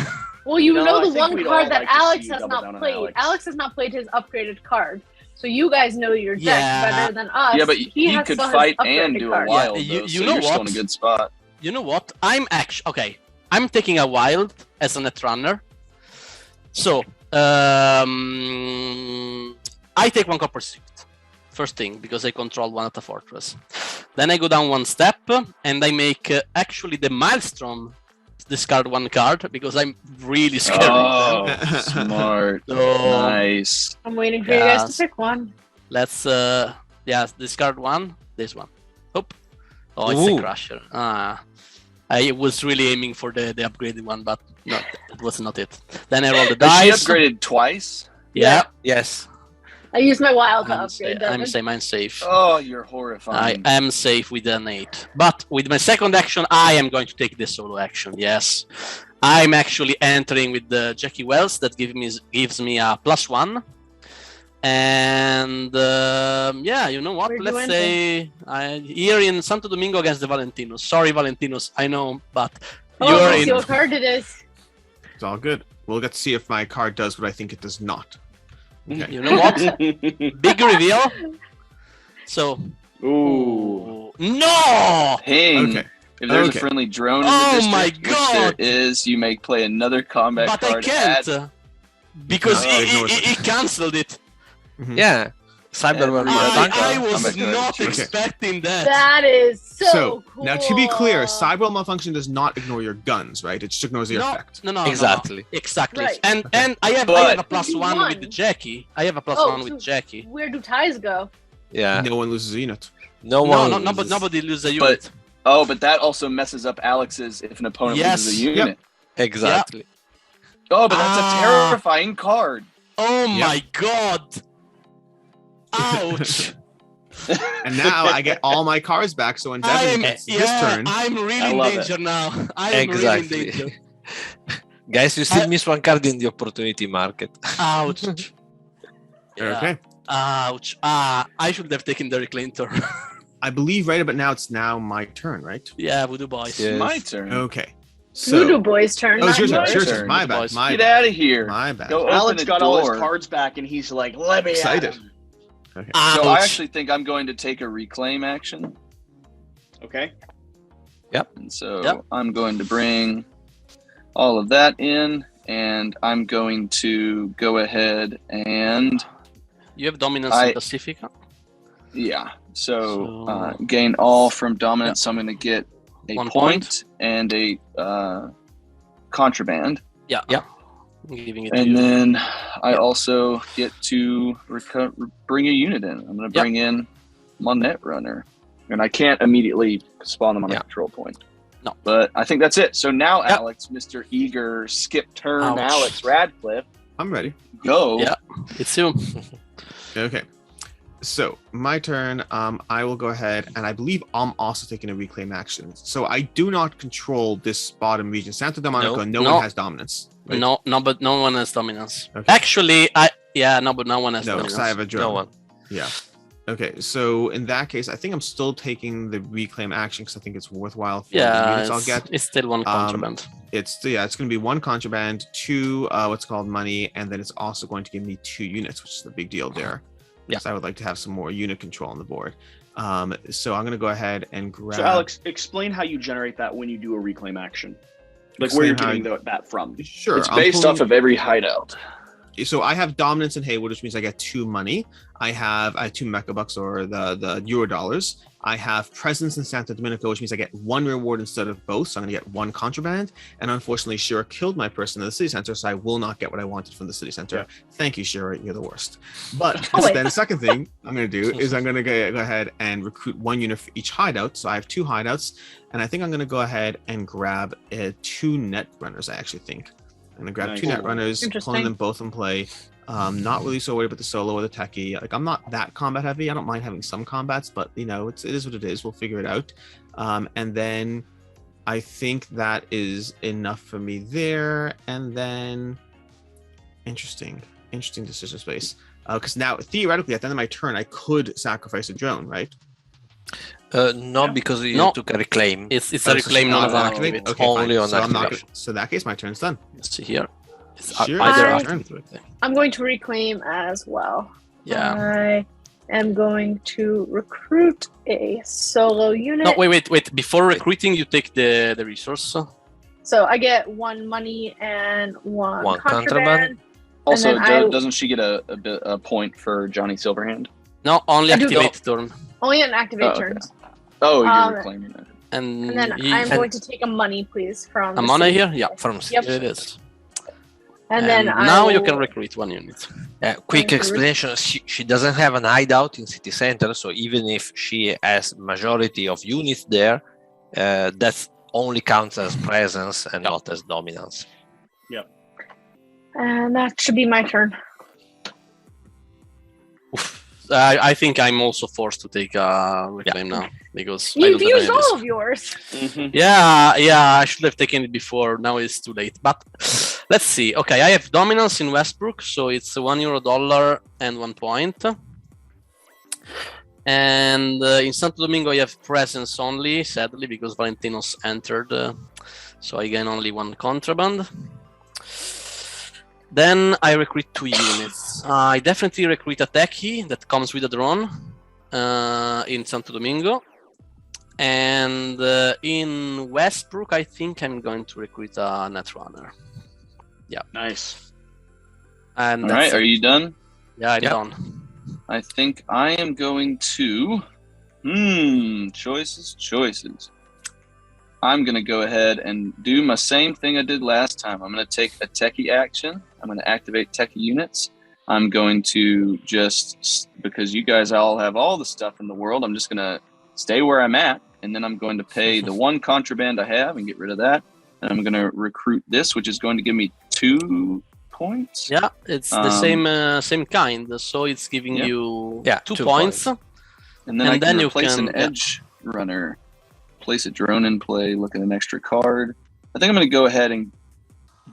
Well, you No, know I the think one we'd card all that like to see Alex you has double not down on played. Alex. Alex has not played his upgraded card. So you guys know your deck Yeah. better than us. Yeah, but he he has could still has fight upgraded and do cards. a wild. Yeah, though, you so know you're still in what? a good spot. You know what? I'm actually okay. I'm taking a wild as a net runner. So I take 1 copper suit. First thing, because I control 1 at a fortress. Then I go down 1 step and I make actually the Maelstrom discard 1 card because I'm really scared of them. Oh, smart. So Nice. I'm waiting for you guys Yes. to pick one. let's discard 1. This one. Oop. Oh, it's Ooh. a crusher. I was really aiming for the upgraded one, but no, it was not it. Then I roll the Has she dice. upgraded twice? Yeah, Yes. I used my wild to I'm, upgrade I'm safe. Oh, you're I horrifying. am safe with an 8. But with my second action, I am going to take the solo action. Yes. I'm actually entering with the Jackie Wells that gives me a +1. And you know what? Where'd you Let's enter? say here in Santo Domingo against the Valentinos. Sorry, Valentinos. I know, but Oh, you're let's in. see what card it is. It's all good. We'll get to see if my card does what I think it does not. Okay. You know what? Big reveal. So, Ooh. no. Ping. Okay. If there's Okay. a friendly drone in Oh the my district, which there God. is, you may play another combat But I card. can't because No, ignore it. he cancelled it. Mhm. Yeah. Cyberpunk. Yeah, I Cyberpunk. was Combat card. not Okay. expecting that. That is so, So cool. now, to be clear, Cyber Malfunction does not ignore your guns, right? It just ignores the effect. No, Exactly. exactly. Right. And I have But- a +1 Won. with the Jackie. I have a +1 Oh, with so Jackie. Where do ties go? Yeah. No one loses a unit. No No, one. no, loses. nobody loses a But- unit. Oh, but that also messes up Alex's if an opponent Yes. loses a unit. Exactly. Oh, but that's Ah. a terrifying card. Oh Yep. my god! Ouch! And now I get all my cards back. So when Devin gets this turn, I'm really I in love danger now. I'm Exactly. really in danger. Guys, you still miss 1 card in the opportunity market. Ouch! Yeah. okay. Ouch! I should have taken the reclaim turn. I believe right about now it's now my turn, right? Yeah, Voodoo Boys. Yeah. It's Yes. my turn. Okay. Voodoo So Boy's turn. oh, it's not your turn. yours. It's your Turn. turn. My bad. Boys. My Get bad. out of here. My bad. Go open Alex a got all his door. cards back, and he's like, "Let me Excited. at 'em." Okay. Ouch! So I actually think I'm going to take a reclaim action. Okay. And so Yep. I'm going to bring all of that in, and I'm going to go ahead and You have dominance I- in Pacific. so gain all from dominance. So I'm going to get a 1 point and a contraband, Yeah. Yeah. I'm giving it to and you. then I also get to bring a unit in. I'm going to Yep. bring in Monet Runner, and I can't immediately spawn them on Yeah. a control point. No. But I think that's it. So now, Yep. Alex, Mr. Eager, skip turn, Ouch. Alex Radcliffe, I'm ready. go. Yeah. It's you. Okay. So my turn. I will go ahead, and I believe I'm also taking a reclaim action. So I do not control this bottom region. Santa Monica. No No. one has dominance. Right? No, but no one has dominance. Okay. Actually, but no one has No, dominance. because I have a drone. No one. Yeah. Okay, so in that case, I think I'm still taking the reclaim action because I think it's worthwhile for the Yeah, units I'll get. it's still one contraband. It's going to be 1 contraband, 2 what's called money, and then it's also going to give me 2 units, which is the big deal there. Because I would like to have some more unit control on the board. So I'm going to go ahead and grab. So Alex, explain how you generate that when you do a reclaim action, like where you're getting that from. Sure, it's based off of every hideout. So I have dominance in Haywood, which means I get 2 money. I have 2 mecha bucks or the euro dollars. I have presence in Santo Domingo, which means I get 1 reward instead of both. So I'm going to get 1 contraband. And unfortunately, Shira killed my person in the city center, so I will not get what I wanted from the city center. Yeah. Thank you, Shira. You're the worst. But then the second thing I'm going to do is I'm going to go ahead and recruit 1 unit for each hideout. So I have 2 hideouts, and I think I'm going to go ahead and grab 2 net runners, I actually think. I'm going to grab 2 net runners, pulling them both in play. Not really so worried about the solo or the techie. Like, I'm not that combat heavy. I don't mind having some combats, but it is what it is. We'll figure it out. And then I think that is enough for me there. And then interesting decision space. Because now theoretically at the end of my turn, I could sacrifice a drone, right? No, because you took a reclaim. It's a reclaim, not an activate. Okay, only on activation. So in that case, my turn's done. Let's see here. Sure, I'm going to reclaim as well. Yeah. I am going to recruit a solo unit. No, wait. Before recruiting, you take the resource. So I get 1 money and 1 contraband. Also, doesn't she get a point for Johnny Silverhand? No, only activate turn. Only an activate turns. Oh, you're reclaiming it. And then I'm going to take a money, please, from a money here. Yeah, from yep. Here it is. And then now you can recruit 1 unit. Quick explanation: she doesn't have an hideout in city center, so even if she has majority of units there, that only counts as presence and not as dominance. Yep. And that should be my turn. I think I'm also forced to take a reclaim now because you've used all of yours. Mm-hmm. Yeah, I should have taken it before. Now it's too late. But let's see. Okay, I have dominance in Westbrook, so it's $1 and 1 point. And in Santo Domingo, I have presence only, sadly, because Valentinos entered, so I gain only 1 contraband. Then I recruit 2 units. I definitely recruit a techie that comes with a drone in Santo Domingo. And in Westbrook, I think I'm going to recruit a Netrunner. Yeah. Nice. And all right, are you done? Yeah, I'm done. I think I am going to... Choices. I'm going to go ahead and do my same thing I did last time. I'm going to take a techie action. I'm going to activate techie units. I'm going to just, because you guys all have all the stuff in the world, I'm just going to stay where I'm at. And then I'm going to pay the 1 contraband I have and get rid of that. And I'm going to recruit this, which is going to give me 2 points. Yeah, it's the same kind. So it's giving you 2 points. And then I can replace an edge runner. Place a drone in play, look at an extra card. I think I'm going to go ahead and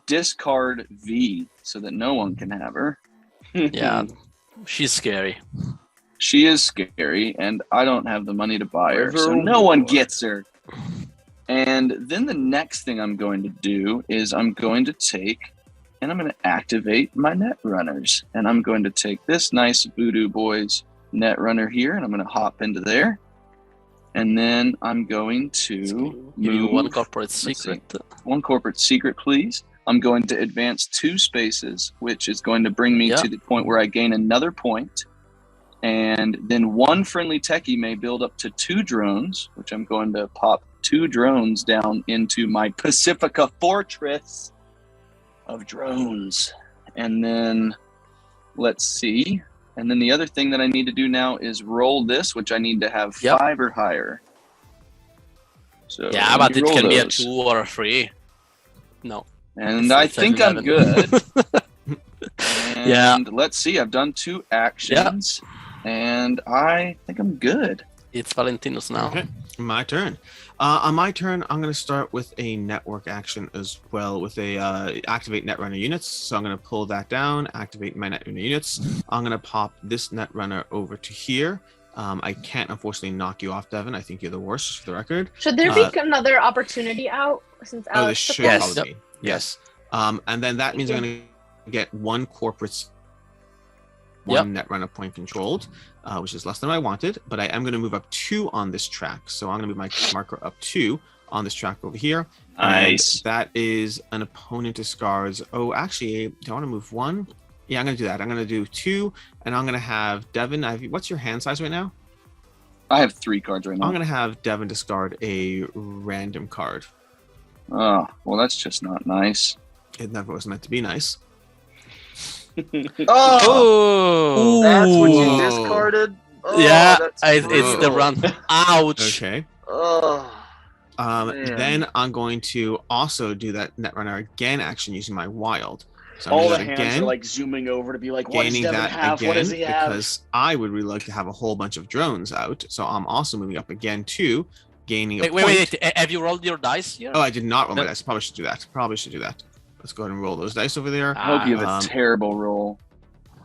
discard V so that no one can have her. Yeah, she's scary. She is scary, and I don't have the money to buy her, so no one gets her. And then the next thing I'm going to do is I'm going to take, and I'm going to activate my net runners. And I'm going to take this nice Voodoo Boys net runner here, and I'm going to hop into there. And then I'm going to move 1 corporate secret. 1 corporate secret, please. I'm going to advance 2 spaces, which is going to bring me to the point where I gain another point. And then 1 friendly techie may build up to 2 drones, which I'm going to pop 2 drones down into my Pacifica Fortress of drones. And then let's see. And then the other thing that I need to do now is roll this, which I need to have 5 or higher. So but it can be a 2 or a 3. No. And I think I'm good. And let's see, I've done 2 actions. And I think I'm good. It's Valentino's now. Okay, my turn. On my turn, I'm going to start with a network action as well with a activate netrunner units. So I'm going to pull that down, activate my netrunner units. I'm going to pop this netrunner over to here. I can't unfortunately knock you off, Devin. I think you're the worst, just for the record. Should there be another opportunity out since Oh, Alex this took should one? probably be. Yes. And then that means I'm going to get 1 corporate, 1 net runner point controlled, which is less than I wanted. But I am going to move up 2 on this track. So I'm going to move my marker up 2 on this track over here. Nice. And that is an opponent discards. Oh, actually, do I want to move 1? Yeah, I'm going to do that. I'm going to do 2, and I'm going to have Devin. What's your hand size right now? I have 3 cards right now. I'm going to have Devin discard a random card. Oh, well, that's just not nice. It never was meant to be nice. Oh, that's what you discarded? Oh, yeah, that's it's the run. Ouch. Okay. Oh, then I'm going to also do that Netrunner again action using my wild. So All I'm the doing hands again, are like zooming over to be like, what does gaining Devin that have? again What does he have? because I would really like to have a whole bunch of drones out. So I'm also moving up again to gaining a point. Wait. Have you rolled your dice here? Oh, I did not roll my dice. Probably should do that. Let's go ahead and roll those dice over there. I hope you have a terrible roll.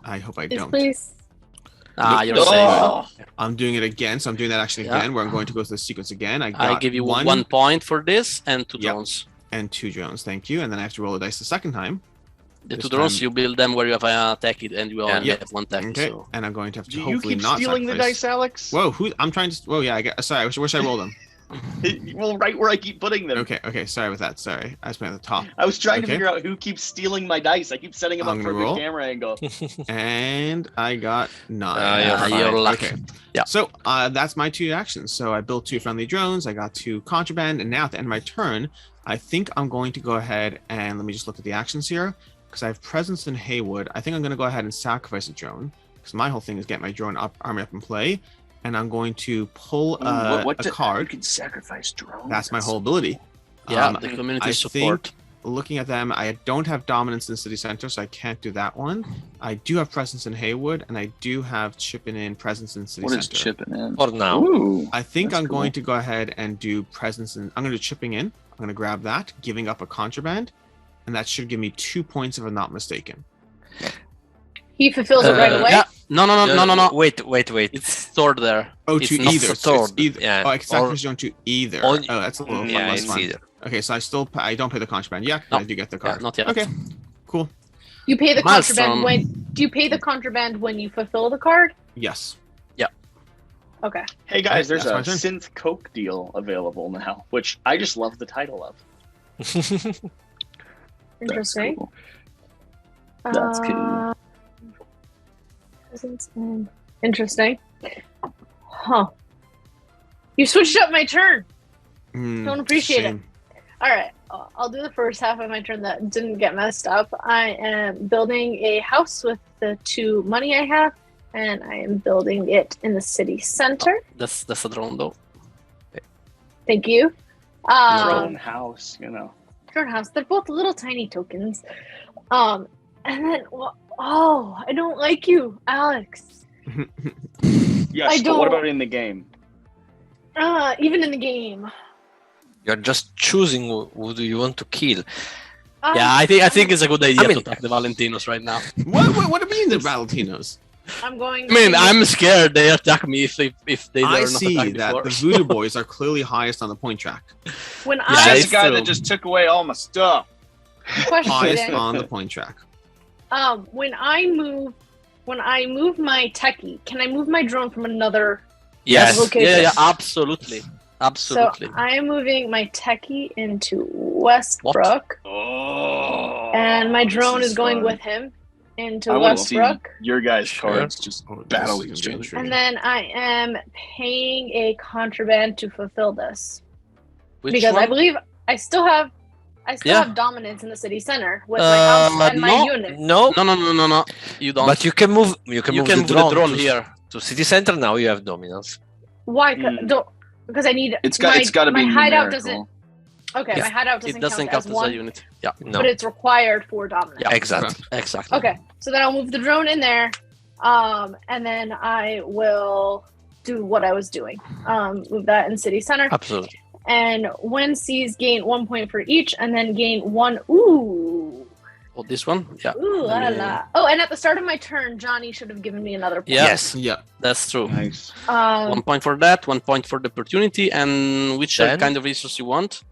I hope I Please, don't. please. You're Oh. safe. I'm doing it again, so I'm doing that action Yeah. again, where I'm going to go to the sequence again. I give you 1 point for this and 2 drones. and 2 drones. Thank you. And then I have to roll the dice the second time. The This 2 drones, time- you build them where you have a attack it, and you only Yeah. have 1 attack. Okay. So. And I'm going to have to Do you hopefully keep not stealing the sacrifice. dice, Alex? Whoa, I'm trying to. Whoa, yeah. Sorry. I wish I rolled them. Well, right where I keep putting them. Okay. Sorry about that. Sorry. I just went at the top. I was trying to Okay. figure out who keeps stealing my dice. I keep setting them I'm up for a gonna good roll. camera angle. And I got 9. You're lucky. Okay. Yeah. So that's my 2 actions. So I built 2 friendly drones. I got 2 contraband. And now at the end of my turn, I think I'm going to go ahead and let me just look at the actions here. Because I have presence in Haywood. I think I'm going to go ahead and sacrifice a drone. Because my whole thing is get my drone army up in play. And I'm going to pull a You card. can sacrifice drones. That's my whole ability. Yeah, the community I support. think looking at them, I don't have dominance in city center, so I can't do that one. I do have presence in Haywood, and I do have chipping in presence in city What is center. chipping in? For now. Ooh, I think that's I'm going cool. to go ahead and do presence in. I'm going to do chipping in. I'm going to grab that, giving up a contraband, and that should give me 2 points if I'm not mistaken. He fulfills it right away. Yeah. No. Wait. It's stored there. Oh, It's to not either. So stored, it's either. yeah. Oh, I can sacrifice drone to either. Or- Oh, that's a little Yeah, less it's fun. either. Okay, so I don't pay the contraband yet. No. I do get the Yeah, card. not yet. Okay, cool. You pay the contraband Maelstrom. do you pay the contraband when you fulfill the card? Yes. Okay. Hey guys, there's That's a my turn. synth coke deal available now, which I just love the title of. Interesting. Cool. That's cool. Presence in- Interesting. Huh. You switched up my turn. Don't appreciate it. All right. I'll do the first half of my turn that didn't get messed up. I am building a house with the 2 money I have, and I am building it in the city center. That's a drone though. Thank you. Drone house, you know. Drone house. They're both little tiny tokens. And then, I don't like you, Alex. Yes, I but don't- what about in the game? Even in the game. You're just choosing who do you want to kill. Yeah, I think it's a good idea I mean- to attack the Valentinos right now. What do you mean the Valentinos? I'm going. I mean, I'm scared they attack me if they I learn not see attack that before. the Voodoo Boys are clearly highest on the point track. when Yeah, I That's it's the guy true. that just took away all my stuff. question Highest today. on the point track. When I move my techie, can I move my drone from another? Yes, location? yeah, absolutely. Absolutely. So I am moving my techie into Westbrook, Oh, and my drone this is going fun. with him into I want to see Westbrook. your guys' Sure. cards just Oh, battle this is each gonna be other. intriguing. And then I am paying a contraband to fulfill this Which because I one? believe I still have Yeah. have dominance in the city center with my house and my no. unit. No, No. You don't. but you can move. You can move the drone, to, here. to city center. Now you have dominance. Why? Mm. Don't because I need It's got to my be hideout numerical. doesn't. Okay, Yeah. my hideout doesn't, It doesn't count count as as one, a unit. Yeah, No, but it's required for dominance. Yeah. exactly. exactly. Okay, so then I'll move the drone in there, and then I will do what I was doing. Move that in city center, Absolutely. and when C's gain 1 point for each, and then gain one. Ooh, Oh, this one? Yeah. Ooh la Let me- la. Oh, and at the start of my turn, Johnny should have given me another point. Yeah. Yes. Yeah. That's true. Nice. 1 point for that, 1 point for the opportunity, and which Then- kind of resource you want?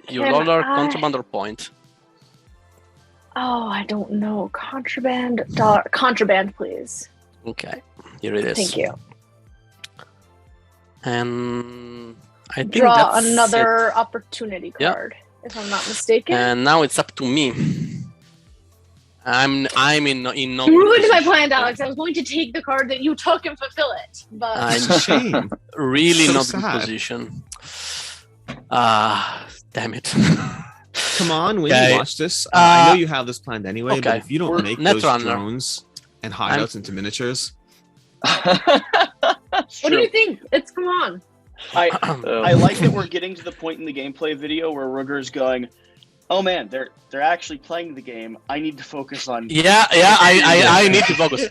Your Can dollar, I- contraband, or point? Oh, I don't know. Contraband, dollar, contraband, please. Okay, here it is. Thank you. And I think Draw that's another it. opportunity Yeah. card, if I'm not mistaken. And now it's up to me. I'm in no You ruined my position. plan, Alex. I was going to take the card that you took and fulfill it, but I'm It's a shame. really So not sad. good position. Damn it. Come on, when Okay. you watch this, I know Uh, you have this planned anyway, but okay. if you don't We're make those Netrunner. drones and hideouts into miniatures, what do you think? It's come on. I like that we're getting to the point in the gameplay video where Ruger's going, "Oh man, they're actually playing the game. I need to focus on." Yeah, I need to focus.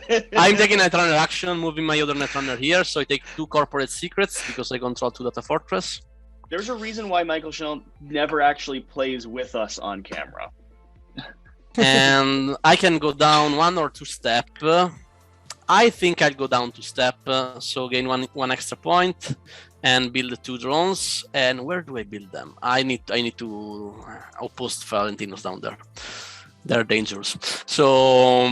I'm taking Netrunner action, moving my other Netrunner here, so I take 2 corporate secrets because I control 2 data fortress. There's a reason why Michael Schnell never actually plays with us on camera. And I can go down 1 or 2 step. I think I'll go down 2 step, so gain one extra point and build 2 drones. And where do I build them? I need to outpost Valentinos down there. They're dangerous. So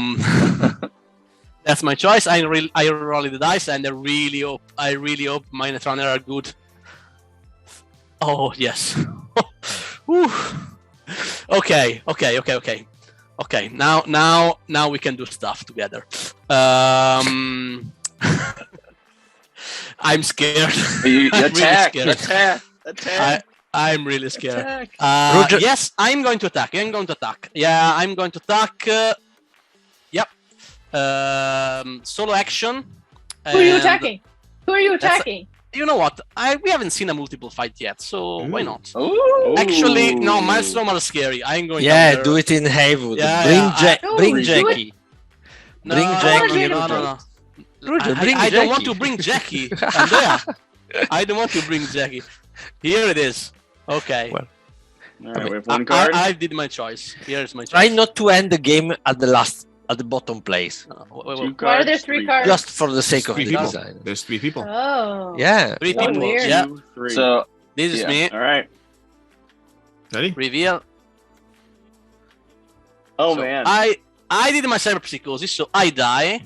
that's my choice. I roll the dice, and I really hope my Netrunner are good. Oh yes. Whew. Okay. Now we can do stuff together. I'm scared. You I'm attack, really scared. attack. I'm really scared. Attack. Roger- Yes, I'm going to attack. Yeah, I'm going to attack. Yep. Solo action. Who are you and- attacking? Who are you That's- attacking? You know what? We haven't seen a multiple fight yet, so why not? Ooh. Actually, no, Maelstrom are scary. I'm going. Yeah, down there. do it in Haywood. Yeah, bring yeah, No, bring do it- Jackie. No, Bring no, Jackie. No. Roger, bring I don't want Jackie. to bring Jackie. Andrea, I don't want to bring Jackie. Here it is. Okay. Well, All right, we have one card. I did my choice. Here's my choice. Try not to end the game at the bottom place, Two Why are there cards, 3 cards? just for the sake of three the people. design. There's 3 people. Oh. Yeah. 3 So people. weird. Yeah. 2, 3. So This is Yeah. me. all right. Ready? Reveal. Oh So man. I did my cyber psychosis, so I die,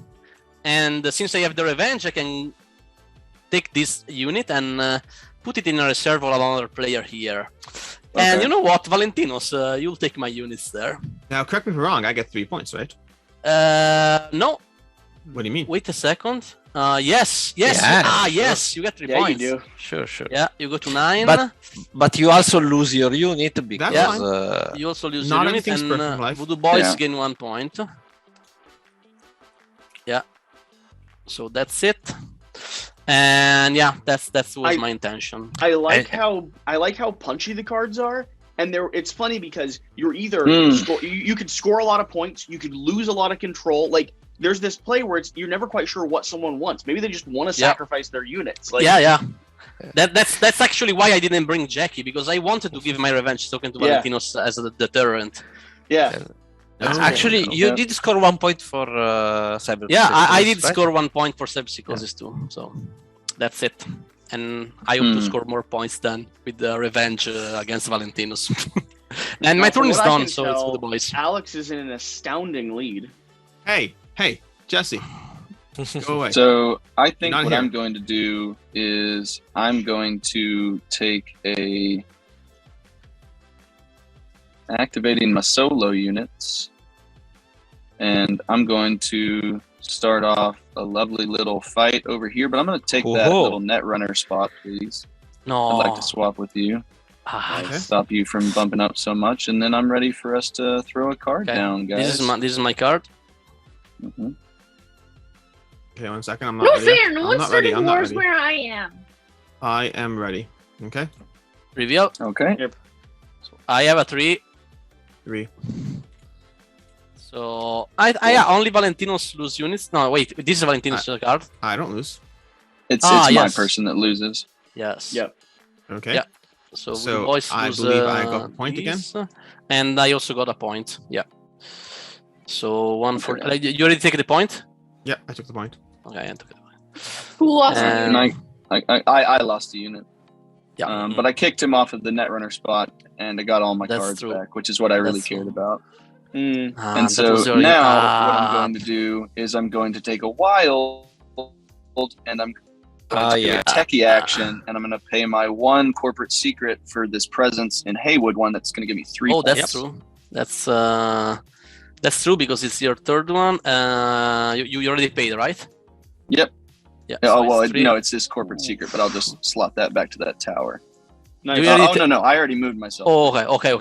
and since I have the revenge, I can take this unit and put it in a reserve of another player here. And Okay. you know what, Valentinos, you'll take my units there. Now, correct me if I'm wrong. I get 3 points, right? No, What do you mean? wait a second. Yes. Yeah, Yes, you get 3 yeah, points. you do. Sure. Yeah, you go to 9. But you also lose your unit because fine. You also lose Not your unit, everything's and perfect in life. Voodoo Boys Yeah. gain 1 point. Yeah. So that's it. And yeah, that was my intention. I like how punchy the cards are, and it's funny because you're either you could score a lot of points, you could lose a lot of control. Like there's this play where you're never quite sure what someone wants. Maybe they just want to sacrifice their units. Like, yeah. That's actually why I didn't bring Jackie, because I wanted to give my revenge token to Yeah. Valentinos as a deterrent. Yeah. actually cool. you Yeah. did score 1 point for Cyberpunk. Yeah, I did right? score 1 point for Psychosis too. So that's it. And I hope to score more points then with the revenge against Valentinos. And my Now, from turn is what I done, can so it's for tell, the boys. Alex is in an astounding lead. Hey, Jesse. Go away. So I think Not what here. I'm going to do is I'm going to take activating my solo units, and I'm going to start off a lovely little fight over here. But I'm going to take that Whoa. little net runner spot, please. No. I'd like to swap with you, Ah, Okay. stop you from bumping up so much, and then I'm ready for us to throw a card okay. down, guys. This is my card. Mhm. Okay, 1 second. I'm not No ready. fair. No I'm one's not ready. starting I'm not wars ready. where I am. I am ready. Okay. Reveal. Okay. I have a 3. 3. So I only Valentinos lose units. No, wait. This is Valentinos card. I don't lose. It's Ah, my yes. person that loses. Yes. Yep. Okay. Yeah. So So, boys I lose, believe I got a point again? these, and I also got a point. Yeah. So one for you already take the point. Yeah, I took the point. Okay, I took the point. Who lost? And I lost a unit. Yeah. But I kicked him off of the netrunner spot, and I got all my That's cards true. back, which is what I really That's cared true. about. Mm. And that so was your- now what I'm going to do is I'm going to take a wild, and I'm going to do a techie action, and I'm going to pay my 1 corporate secret for this presence in Haywood one that's going to give me 3 Oh, points. that's true. That's true because it's your third one. You already paid, right? Yep. Yeah. Oh, so well, it's 3. no, it's this corporate secret, but I'll just slot that back to that tower. Nice. Do you already No, I already moved myself. Oh, okay.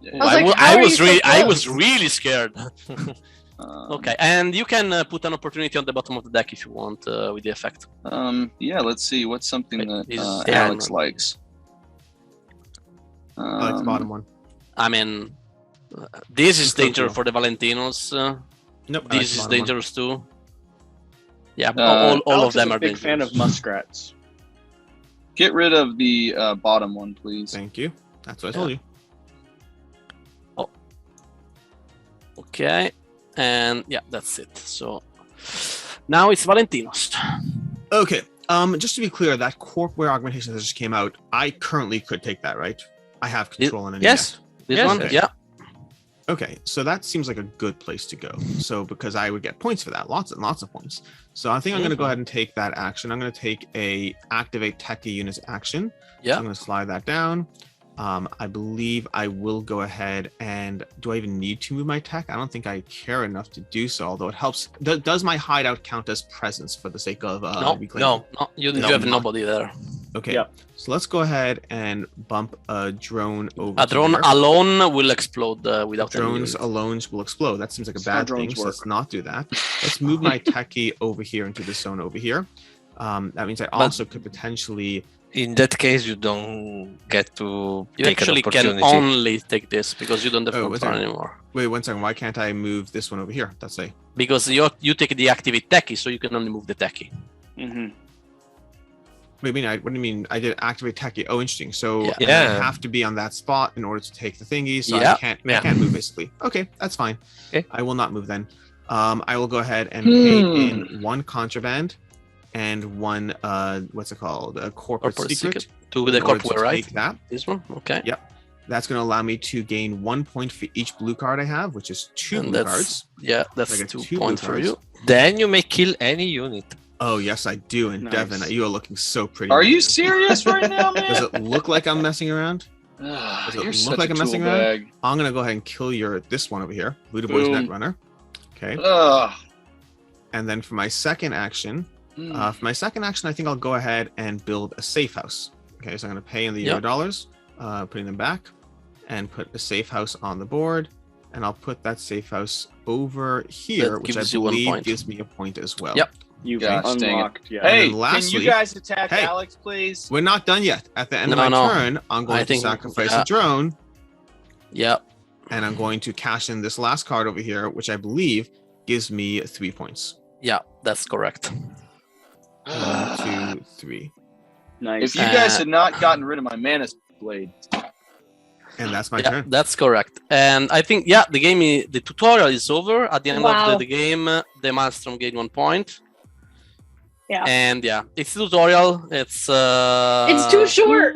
Yeah. I was like, how I are was you so really, I was close? really scared. Okay, and you can put an opportunity on the bottom of the deck if you want with the effect. Yeah, let's see. What's something Wait, that yeah, Alex likes? I like the bottom one. I mean, this is It's so dangerous cool. for the Valentinos. Nope. I like This the is bottom one. dangerous too. Yeah, Uh, all Alex of them is a are big dangerous. fan of muskrats. Get rid of the bottom one, please. Thank you. That's what I told you. Okay, and yeah, that's it. So now it's Valentinos. Okay. Just to be clear, that corpware augmentation that just came out, I currently could take that, right? I have control on it. Yes, this Yes, one. okay. Yeah. Okay, so that seems like a good place to go. So because I would get points for that, lots and lots of points. So I think I'm going to go ahead and take that action. I'm going to take a activate techie units action. Yeah. So I'm going to slide that down. I believe I will go ahead and do I even need to move my tech? I don't think I care enough to do so, although it helps. Does my hideout count as presence for the sake of reclaiming? No, you have nobody there. Okay, Yep. so let's go ahead and bump a drone over. A drone here. alone will explode without any Drones unit. alone will explode. That seems like a That's how bad thing, drones so let's work. not do that. Let's move my techie over here into the zone over here. That means I also could potentially. In that case, you don't get to You take actually an can opportunity. only take this because you don't have Oh, control okay. anymore. Wait 1 second. Why can't I move this one over here? That's a. Because you take the activate techie, so you can only move the techie. Mm-hmm. What do you mean? What do you mean? I did activate techie. Oh, interesting. So Yeah. I Yeah. have to be on that spot in order to take the thingy. So Yeah. I can't. I Yeah. can't move basically. Okay, that's fine. Okay. I will not move then. I will go ahead and pay in 1 contraband and 1 what's it called? A corporate Corporate secret. secret. To the in order to corporate, right? take that. This one? Okay. Yep. That's going to allow me to gain 1 point for each blue card I have, which is 2 And blue that's cards. yeah, that's I get 2 2 points blue for cards. you. Then you may kill any unit. Oh yes, I do. And Nice. Devin, you are looking so pretty. Are right you now. serious right now, Does man? it look like I'm messing around? Does it You're look such like a I'm tool messing around? bag. I'm gonna go ahead and kill this one over here, Luda Boy's Boom. Netrunner. Okay. Ugh. And then for my second action, I think I'll go ahead and build a safe house. Okay, so I'm gonna pay in the Yep. $, putting them back, and put a safe house on the board, and I'll put that safe house over here, That which I gives you 1 believe point. gives me a point as well. Yep. You've Gosh, dang it. unlocked. Yeah. Hey, then can lastly- you guys attack Hey. Alex, please? We're not done yet. At the end of No, my no. turn, I'm going I to think- sacrifice yeah. a drone, Yeah. and I'm going to cash in this last card over here, which I believe gives me 3 points. Yeah, that's correct. 1, 2, 3. Nice. If you guys had not gotten rid of my mana blade, And that's my Yeah, turn. that's correct. And I think the tutorial is over. At the end Wow. of the game, the Maelstrom gained 1 point. Yeah. And yeah, it's a tutorial. It's too short.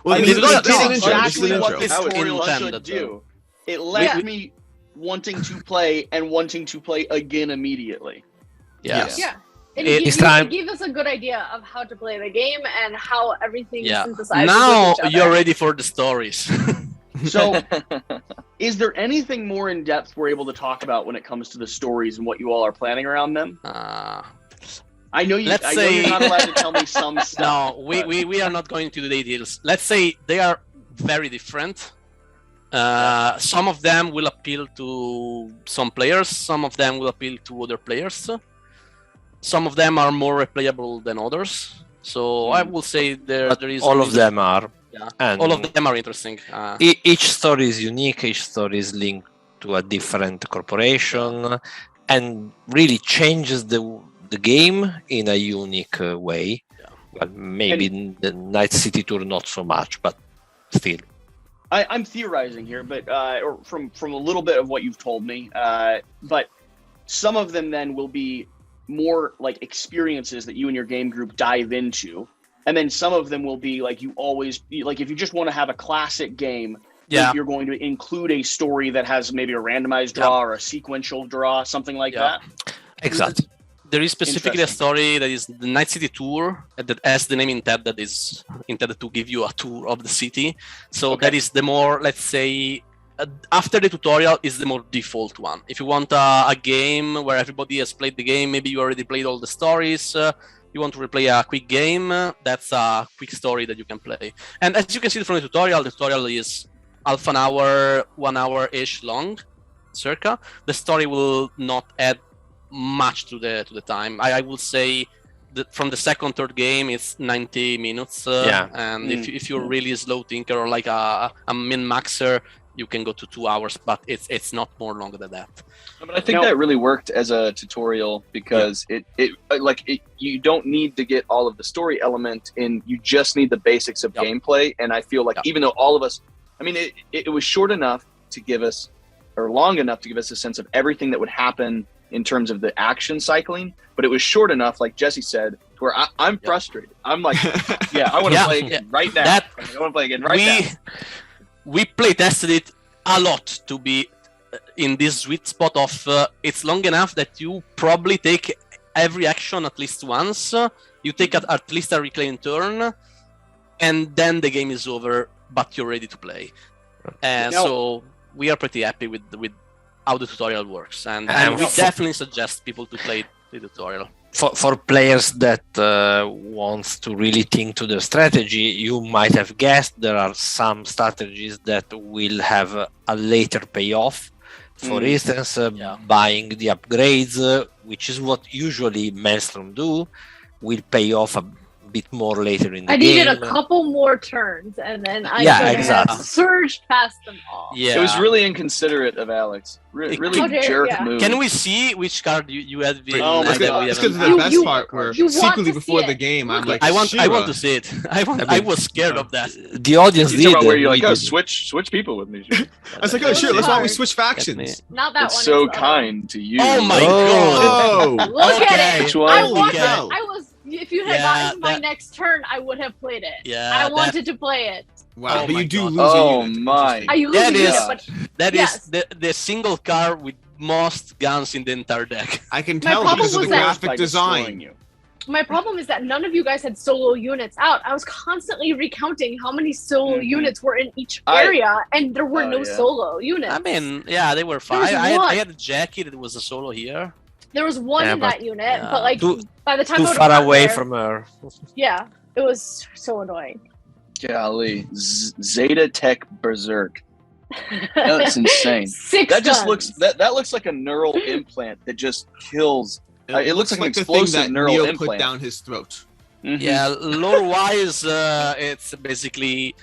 Well, I this mean, is no, an this is intro. This is an exactly what intro. this How it's tutorial intended, should do. It left Yeah. me wanting to play and wanting to play again immediately. Yes. Yeah. It It's gave, time. it gave us a good idea of how to play the game and how everything Yeah. synthesizes Now with each other. you're ready for the stories. So, is there anything more in depth we're able to talk about when it comes to the stories and what you all are planning around them? I know you. Let's I know say- you're not allowed to tell me some stuff. No, but- we are not going to the details. Let's say they are very different. Some of them will appeal to some players. Some of them will appeal to other players. Some of them are more replayable than others. So I will say there is All of them are. Yeah. And All of them are interesting. each story is unique. Each story is linked to a different corporation, and really changes the game in a unique way. Yeah. Well, maybe in the Night City Tour not so much, but still. I'm theorizing here, but or from a little bit of what you've told me, but some of them then will be more like experiences that you and your game group dive into, and then some of them will be like you always like if you just want to have a classic game, you're going to include a story that has maybe a randomized draw or a sequential draw, something like that. Exactly. There is specifically a story that is the Night City Tour that has the name intended that is intended to give you a tour of the city. So that is the more, let's say, after the tutorial is the more default one. If you want a game where everybody has played the game, maybe you already played all the stories, you want to replay a quick game, that's a quick story that you can play. And as you can see from the tutorial is half an hour, 1 hour-ish long, circa. The story will not add much to the time. I will say that from the second, third game, it's 90 minutes. And if you're really a slow thinker or like a min-maxer, you can go to 2 hours, but it's not more longer than that. But I think that really worked as a tutorial because you don't need to get all of the story element in. You just need the basics of gameplay. And I feel like even though all of us, I mean, it was short enough to give us, or long enough to give us a sense of everything that would happen in terms of the action cycling, but it was short enough, like Jesse said, to where I'm frustrated. I'm like, I want to play again right now. I want to play again right now. We play tested it a lot to be in this sweet spot of it's long enough that you probably take every action at least once. You take at least a reclaim turn, and then the game is over, but you're ready to play. So we are pretty happy with how the tutorial works, and we definitely suggest people to play the tutorial. For players that wants to really think to the strategy, you might have guessed there are some strategies that will have a later payoff. For instance, buying the upgrades, which is what usually Maelstrom do, will pay off a bit more later in the game. I needed a couple more turns, and then I could have surged past them all. It was really inconsiderate of Alex. Really jerk move. Can we see which card you had? It's because of the best part where secretly before the game, I'm like, I want to see it. I was scared of that. The audience did. Where you're like, switch people with me. I was like, oh sure, why don't we switch factions? Not that it's one. So kind to you. Oh my god! Look at it. I was. If you had gotten my next turn, I would have played it. Yeah, I wanted to play it. Wow, but you do lose a unit. My. That is the single card with most guns in the entire deck. I can tell because of the graphic design. My problem is that none of you guys had solo units out. I was constantly recounting how many solo units were in each area, and there were no solo units. I mean, they were fine. I had a Jackie that was a solo here. There was one in that unit, but like by the time too far away from her. Yeah, it was so annoying. Golly, Zeta Tech Berserk. That's insane. That just looks that looks like a neural implant that just kills. It looks like an explosive neural implant. Put down his throat. Yeah, lore-wise, it's basically.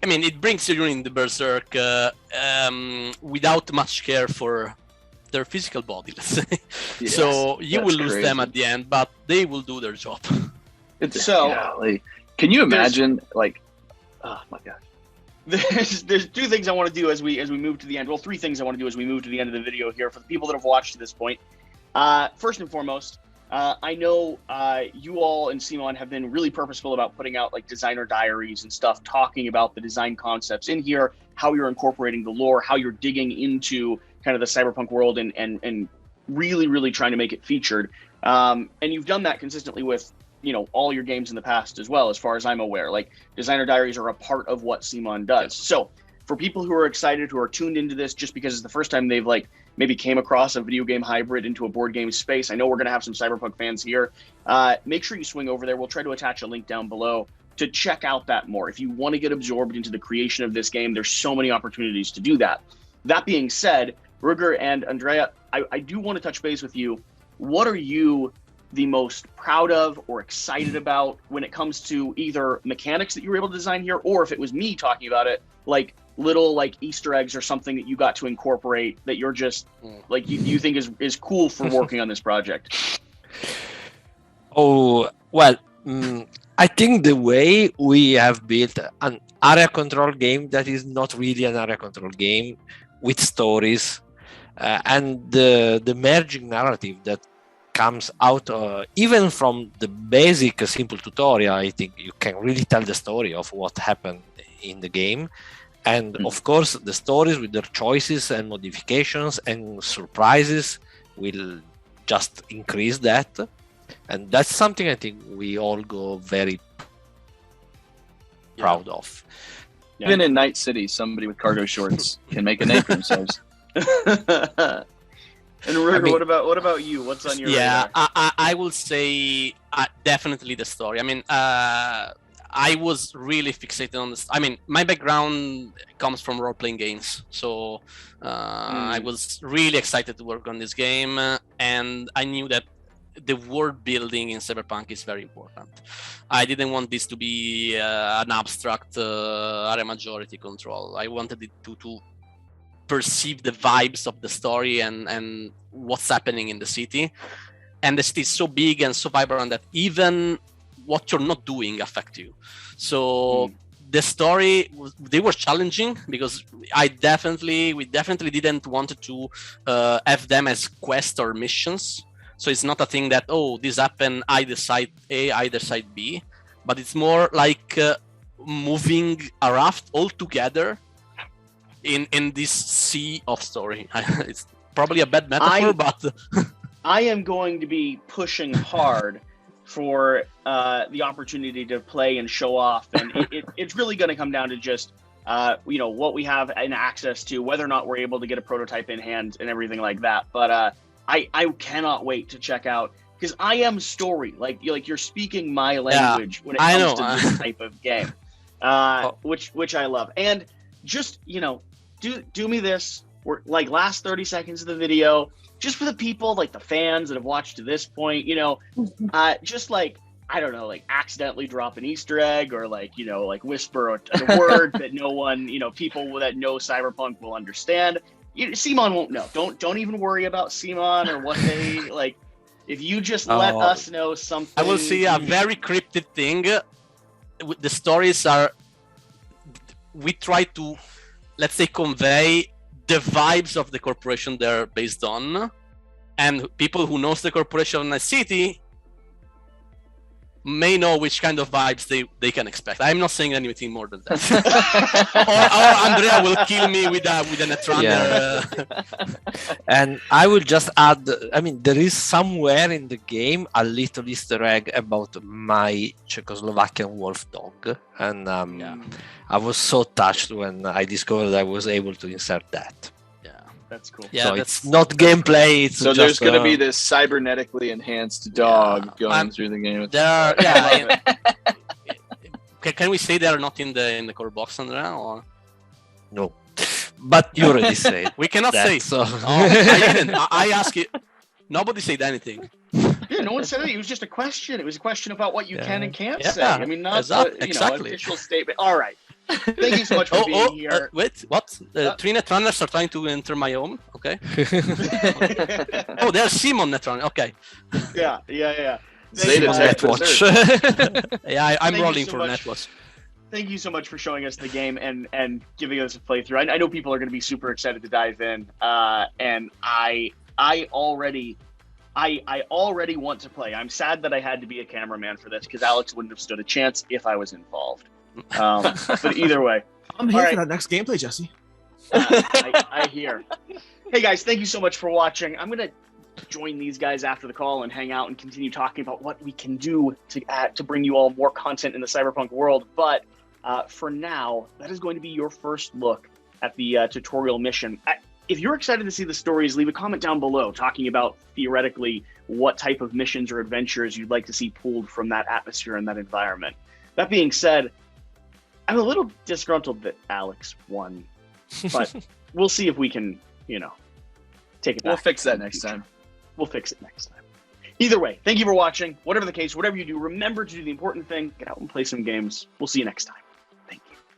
I mean, it brings you in the Berserk without much care for their physical body, let's say. Yes, so you will lose them at the end, but they will do their job. Golly. Can you imagine, oh my god. There's two things I want to do as we move to the end. Well, three things I want to do as we move to the end of the video here for the people that have watched to this point. First and foremost, I know you all and CMON have been really purposeful about putting out like designer diaries and stuff, talking about the design concepts in here, how you're incorporating the lore, how you're digging into kind of the cyberpunk world and really trying to make it featured. And you've done that consistently with, all your games in the past as well, as far as I'm aware. Like, designer diaries are a part of what CMON does. So for people who are excited, who are tuned into this just because it's the first time they've maybe came across a video game hybrid into a board game space, I know we're going to have some Cyberpunk fans here. Make sure you swing over there. We'll try to attach a link down below to check out that more. If you want to get absorbed into the creation of this game, there's so many opportunities to do that. That being said, Ruger and Andrea, I do want to touch base with you. What are you the most proud of or excited about when it comes to either mechanics that you were able to design here, or if it was me talking about it, like little Easter eggs or something that you got to incorporate that you're just you think is cool for working on this project? Oh, well, I think the way we have built an area control game that is not really an area control game with stories and the merging narrative that comes out even from the basic simple tutorial, I think you can really tell the story of what happened in the game. And of course, the stories with their choices and modifications and surprises will just increase that. And that's something I think we all go very proud of. Even in Night City, somebody with cargo shorts can make a name for themselves. And Ruger, what about you? What's on your radar? I will say definitely the story. I mean, I was really fixated on this. I mean, my background comes from role-playing games, so I was really excited to work on this game, and I knew that the world building in Cyberpunk is very important. I didn't want this to be an abstract area majority control. I wanted it to perceive the vibes of the story and what's happening in the city. And the city is so big and so vibrant that even what you're not doing affects you. So the story, they were challenging because we definitely didn't want to have them as quests or missions. So it's not a thing that, this happened, I decide A, I decide B, but it's more like moving a raft all together in this sea of story. It's probably a bad metaphor, but I am going to be pushing hard for the opportunity to play and show off, and it's really going to come down to just what we have and access to, whether or not we're able to get a prototype in hand and everything like that. But I cannot wait to check out, because I am story, like you're speaking my language when it comes to this type of game, which I love. And just do me this, or like last 30 seconds of the video, just for the people, like the fans that have watched to this point, just like, I don't know, like accidentally drop an Easter egg, or like whisper a word that no one, people that know Cyberpunk will understand. CMON won't know. Don't even worry about CMON or what they like. If you just let us know something, I will see a very cryptic thing. The stories are, we try to, let's say, convey the vibes of the corporation they're based on, and people who knows the corporation in a city may know which kind of vibes they can expect. I'm not saying anything more than that. or Andrea will kill me with an Netrunner. And I will just add, I mean, there is somewhere in the game a little Easter egg about my Czechoslovakian wolf dog, and I was so touched when I discovered I was able to insert that. That's cool. So it's not gameplay. It's so just, there's going to be this cybernetically enhanced dog going through the game. Can we say they are not in the core box, Andrea? Or no? But you already said. We cannot that, say. So. I didn't. I asked you. Nobody said anything. Yeah, no one said anything. It was just a question. It was a question about what you can and can't say. I mean, not an official statement. All right. Thank you so much for being here. Wait, what? 3 Netrunners are trying to enter my home. Okay. There's CMON Netrunner. Okay. Yeah. Zeta Netwatch. I'm rolling for Netwatch. Thank you so much for showing us the game and giving us a playthrough. I know people are going to be super excited to dive in, and I already want to play. I'm sad that I had to be a cameraman for this, because Alex wouldn't have stood a chance if I was involved. But either way, I'm here for that next gameplay, Jesse. I hear. Hey guys, thank you so much for watching. I'm gonna join these guys after the call and hang out and continue talking about what we can do to bring you all more content in the Cyberpunk world. But for now, that is going to be your first look at the tutorial mission. If you're excited to see the stories, leave a comment down below talking about theoretically what type of missions or adventures you'd like to see pulled from that atmosphere and that environment. That being said, I'm a little disgruntled that Alex won, but we'll see if we can, take it back. We'll fix that next time. We'll fix it next time. Either way, thank you for watching. Whatever the case, whatever you do, remember to do the important thing. Get out and play some games. We'll see you next time.